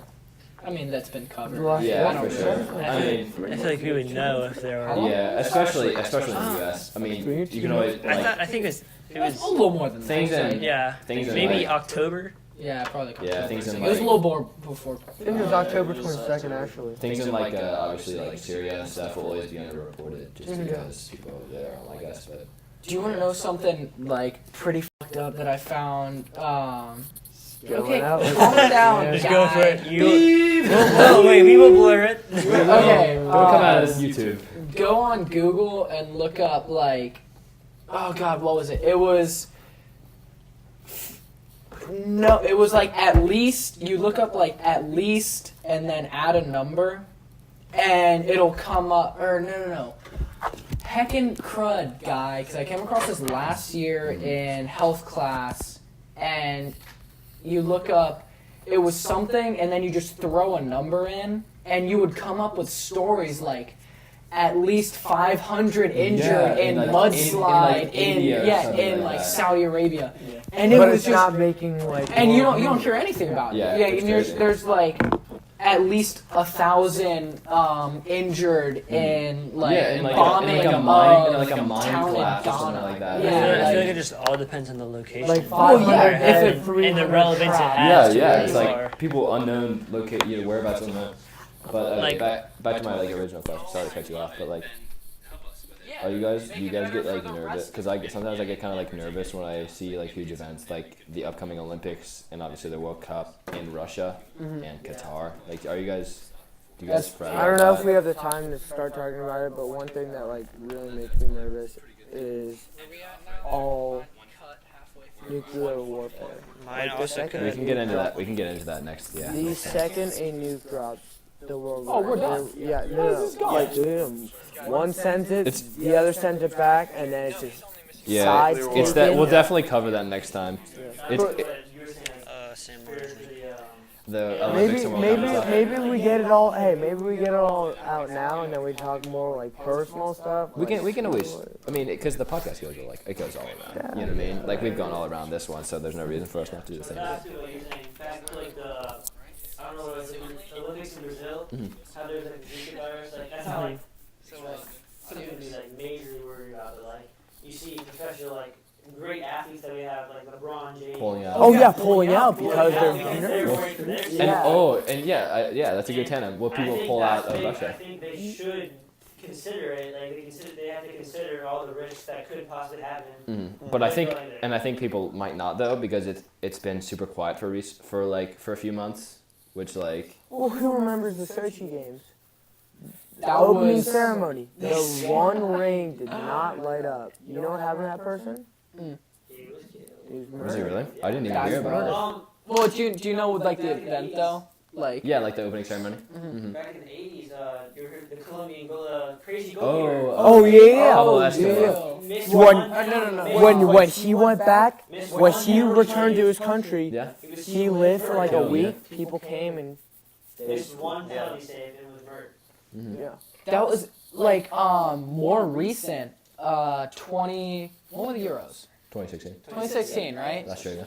I mean, that's been covered. Right. Yeah, I don't for know. sure. I mean, I feel like we would know if there are. yeah, especially in the U.S. I mean, you can always I think it It was was a little more than that. things in yeah, things in maybe like, October. Yeah, probably. yeah, things in It was a like little more before. I think it was October 22nd, actually. things in like obviously like Syria and stuff will always be underreported just because people over there aren't like us. But Do you want to know something like pretty fucked up that I found? Okay, out. calm down, Just guy. go for it. Oh wait, we will blur it. Okay, don't come out of this YouTube. go on Google and look up like, oh god, what was it? It was like at least. You look up like at least and then add a number, and it'll come up. Or no. Heckin' crud, guy, because I came across this last year in health class, and you look up, it was something, and then you just throw a number in, and you would come up with stories like at least 500 injured Yeah, in in, like, mudslide in, like, India or something in like like that. Saudi Arabia, and it But was it's just not making like. and you don't hear anything about it. Yeah, Yeah, it's and crazy. there's like at least 1,000 injured in like yeah, in like bombing a of mine, like a mine town in collapse or Ghana. something like that. Yeah, I feel like- like it just all depends on the location. Like Oh, 500 yeah, dead, if and, 300 and the relevance it trapped. has. Yeah, to it's where you like are. people unknown locate whereabouts unknown. But Like- back to my like original question. Sorry to cut you off, but like, do you guys get like nervous? Because sometimes I get kind of like nervous when I see like huge events like the upcoming Olympics and obviously the World Cup in Russia and Qatar. Like, do you guys fret I don't about know if that? we have the time to start talking about it, but one thing that like really makes me nervous is all nuclear warfare. Mine Like the also second could. We can get into that. We can get into that next. Yeah. The second a nuke drops, the world. Oh, we're done. Yeah, Where's this going? like dude, one sends it, the other sends it back, and then it's just Yeah, sides it's that. taken. We'll definitely cover that next time. It's Sam Martin. the Olympics and World Cup and stuff. Maybe we get it all. Hey, maybe we get it all out now, and then we talk more like personal stuff. We can always. I mean, because the podcast goes it goes all around. You know what I mean? Like we've gone all around this one, so there's no reason for us not to do the same thing. Back to what you're saying. Back to like the, I don't know what it was, the Olympics in Brazil. How there's like a Zika virus. Like that's how like something to be like majorly worried about. But like you see professional like great athletes that we have like LeBron James. Pulling out. Oh yeah, pulling out because because they're they're nervous. worried for their And Yeah. that's a good tandem. Will I people think pull that's out of big. I Russia? think they should consider it. Like they have to consider all the risks that could possibly happen. But I think, Going there. and I think people might not though, because it's been super quiet for a few months, which like Well, who remembers the Sochi games? The That opening was- ceremony. The one ring did not light up. You know what happened to that person? He was He was was he murdered. really? I didn't even That's hear about it. Well, do you know like the event though? Like Yeah, like the opening ceremony. Back in the 80s, you heard the Colombian crazy Oh, goalkeeper. Oh yeah. Pablo yeah. Escobar. Missed When- one- no. missed When one- when he went back, missed when one he penalty returned to save. his country, Yeah. he lived for like a Killed, week. People came and Missed one penalty save and was murdered. yeah. that was like more recent. 20. What were the Euros? 2016. 2016, right? That's true. Yeah.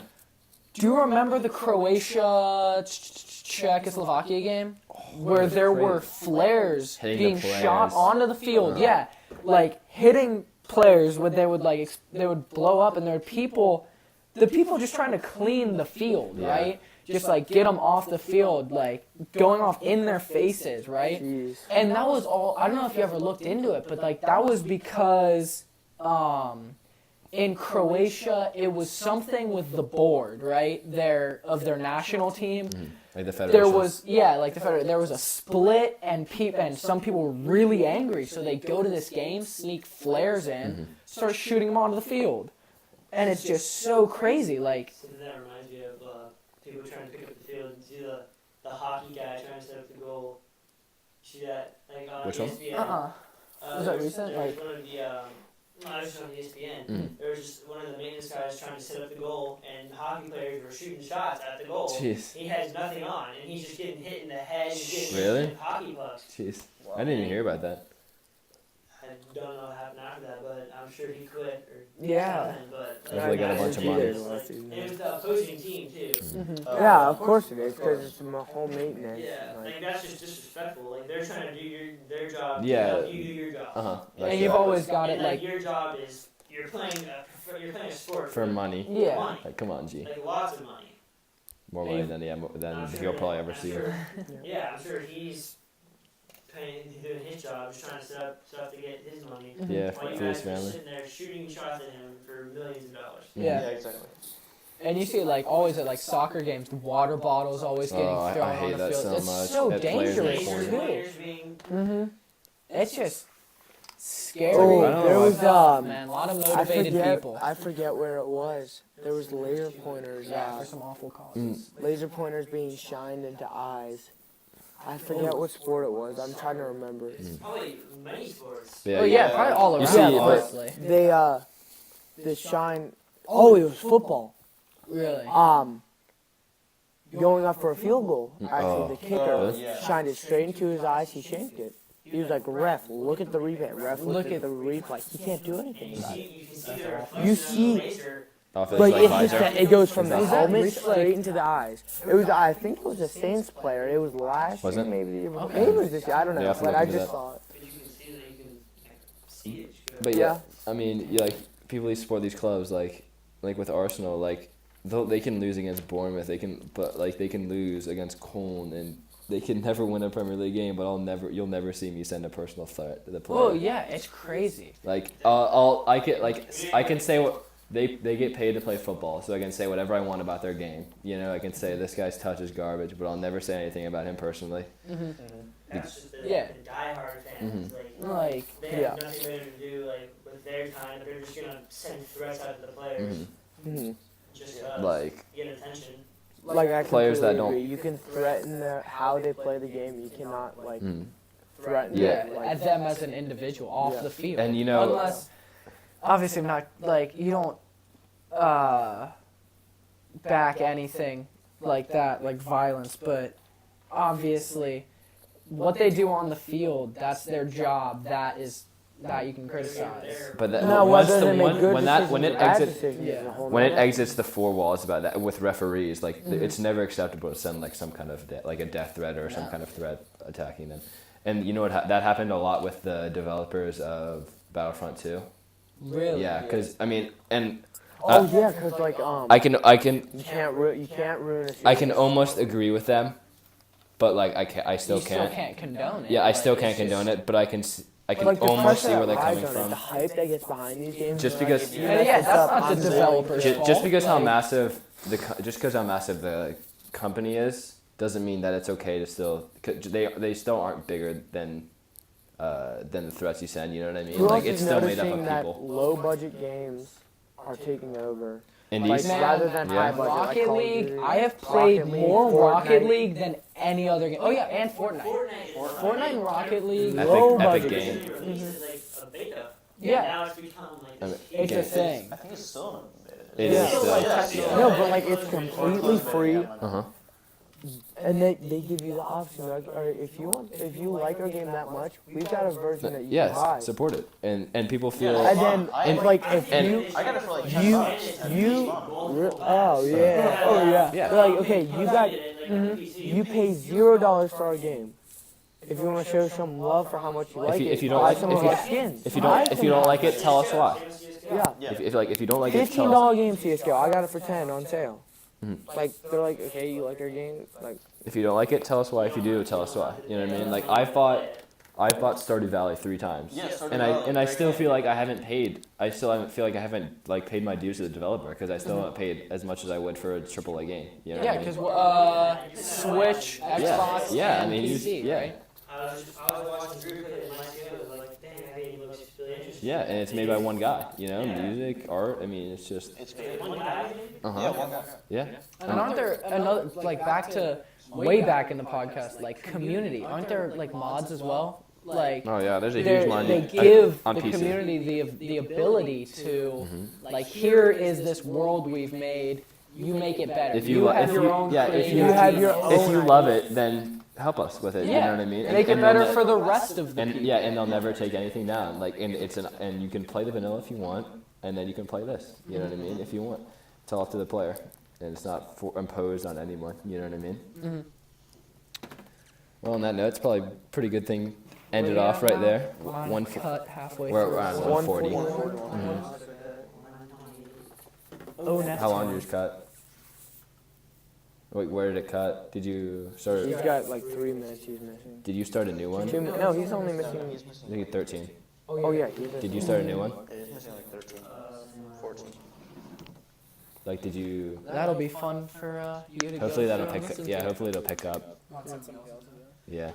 Do you remember the Croatia Czechoslovakia game where there were flares Hitting being the players. shot onto the field? Yeah, like hitting players when they would they would blow up, and there were the people just trying to clean the field, Yeah. right? Just like get them off the field, like going off in their faces, right? Jeez. And that was all. I don't know if you ever looked into it, but like that was because in Croatia it was something with the board, right? Their national team. Like the Federation. There was there was a split, and some people were really angry, so they go to this game, sneak flares in, start shooting them onto the field, and it's just so crazy. Like So that reminds me of people trying to pick up the field and see the hockey guy trying to set up the goal. See that? Like on Which one? ESPN. Was that recent? There was Like- one of the, no, it was on ESPN. There was just one of the maintenance guys trying to set up the goal, and hockey players were shooting shots at the goal. Jeez. He has nothing on, and he's just getting hit in the head and getting Really? hit with hockey pucks. Jeez. I didn't even hear about that. I don't know what happened after that, but I'm sure he quit or Yeah. something. But Hopefully got a bunch of money. And it was the opposing team too. Yeah, of course it is, because it's my whole maintenance. Yeah, Like, like that's just disrespectful. Like they're trying to do their job. Yeah. To help you do your job. and you've always got it And like your job is you're playing a sport For money. yeah. money, Like, come on, G. like lots of money. More money than I'm he'll sure- probably ever I'm see. Sure, yeah, I'm sure he's doing his job, just trying to set up stuff to get his money. Yeah, While you for his guys are family. sitting there shooting shots at him for millions of dollars. Yeah. exactly. And you see, like, always at, like, soccer games, the water bottles always getting Oh, thrown I hate on the that field. so It's much. so At players in the dangerous, corner. too. Players being It's just scary. Oh, I don't there know, was man, a lot of I motivated forget. people. I forget where it was. There was laser pointers. For some awful causes. Laser pointers being shined into eyes. I forget what sport it was. I'm trying to remember. probably many sports. Yeah, Oh yeah, probably all You around. see, but- honestly, They the shine. Oh, it was football. really. Going up for a field goal. Actually, Oh. the kicker Oh, yeah. shined it straight into his eyes. He shanked it. He was like, "Ref, look at the replay. Ref, look at the replay. He can't do anything You about see, it." you can see the reflection You of see- the laser. Off his, But like, it, visor. it goes from the Was that helmet recent, straight into the eyes. It was, I think it was a Saints player. It was last Was year, it? maybe the year before. Okay. Maybe it was this year. I don't Yeah, know. I have to But look I into just that. saw it. But you can see that you can see it. But yeah, I mean, you like people who support these clubs, like with Arsenal, like they can lose against Bournemouth, they can lose against Cologne, and they can never win a Premier League game. But you'll never see me send a personal threat to the player. Oh yeah, it's crazy. Like I can say what they get paid to play football, so I can say whatever I want about their game. You know, I can say this guy's touch is garbage, but I'll never say anything about him personally. That's just the, Yeah. the diehard fans. Like, They have Yeah. nothing better to do with their time. They're just gonna send threats out to the players just Like get attention. Like I Players that completely don't- agree. You can threaten how they play the game. You cannot threaten. Yeah. them, at them as an individual off Yeah. the field. And you know- unless obviously I'm not like you don't back anything like that, like violence, but obviously what they do on the field, that's their job. That you can criticize. But that, No, once whether the they make one good when decisions when or it bad exits decisions is a whole when it nother- exits the four walls about that with referees, like it's never acceptable to send like some kind of like a death threat or some kind of threat attacking them. And you know what? That happened a lot with the developers of Battlefront 2. Really? Yeah, because I mean, and Oh yeah, because like I can you can't ruin a I can almost agree with them, but like I still You can't. still can't condone it. Yeah, I Like, still can't it's just- condone it, but I can I can Like the almost see pressure where they're that coming rides on it, from. the hype that gets behind these games. Just like, because- if you Yeah, mess yeah, this that's up, not the I'm going- developer's fault. Just because how Like, massive just because how massive the company is doesn't mean that it's okay to still. They still aren't bigger than the threats you send. You know what I mean? Who Like else it's is still made up noticing of that people. low budget games are taking over? Indies. Like, rather than Yeah. high budget, like Rocket Call of League, Duty, I have played Rocket League, more Rocket Fortnite. League than any other game. Oh yeah, and Fortnite. Fortnite and Rocket League. Epic- low epic budget. game. Released like a beta. Yeah. Now it's become like. I mean, It's yeah. a thing. I think it's still. It Yeah. is still. Yeah. No, but like it's completely free, Uh-huh. and they give you the option. Like, or if you like our game that much, we've got a version that you can buy. Yes, support it, and people feel. And then, And- like, if and- you I got it for like You- $10. oh yeah, oh yeah, Yeah. They're like, okay, you pay $0 for our game. If you want to show some love for how much you like if it, you don't buy like- some if of you- our skins. If you don't like it, tell us why. Yeah. Yeah. If you don't like it, $15 tell us. game CS:GO. I got it for 10 on sale. Mhm. Like they're like, okay, you like our game? Like, If you don't like it, tell us why. If you do, tell us why. You know what I mean? Like I bought Stardew Valley 3 times, Yeah, Stardew and Valley, I great still game. feel like I haven't paid. I still haven't feel like I haven't like paid my dues to the developer because I still haven't paid as much as I would for a AAA game. You know what Yeah, I mean? because Switch, Xbox, Yeah, I and mean, PC, yeah. right? I was watching Drew play it in my game. I was like, dang, that game looks really interesting. Yeah, and it's made by one guy. You know, music, art. I mean, it's just. It's great. One guy. Uh Yeah, huh. one guy. Yeah. And aren't there another like back to way back in the podcast like community? Aren't there like mods as well? Like Oh yeah, there's a they're- huge line. they give on the PC. community the ability to like here is this world we've made. You make it better. If you you lo- have if your you- own. yeah, if you have your creativity. If you love it, then help us with it. You know what I mean? Make it and better they'll for the rest of the And people. yeah, and they'll never take anything down. Like, and and you can play the vanilla if you want, and then you can play this. You know what I mean? If you want, it's all up to the player, and it's not imposed on anyone. You know what I mean? Mhm. Well, on that note, it's probably a pretty good thing. Ended off right there. One. Cut halfway. We're through. around 140. oh, that's How long did yours cut? Wait, where did it cut? Did you start? He's got like 3 minutes he's missing. Did you start a new one? No, he's only missing. I think 13. Oh yeah, he's Did you start a new one? It's missing like 13, 14. Like, did you? That'll be fun for you to Hopefully go that'll through pick. and listen Yeah, to. hopefully it'll pick up. Yeah.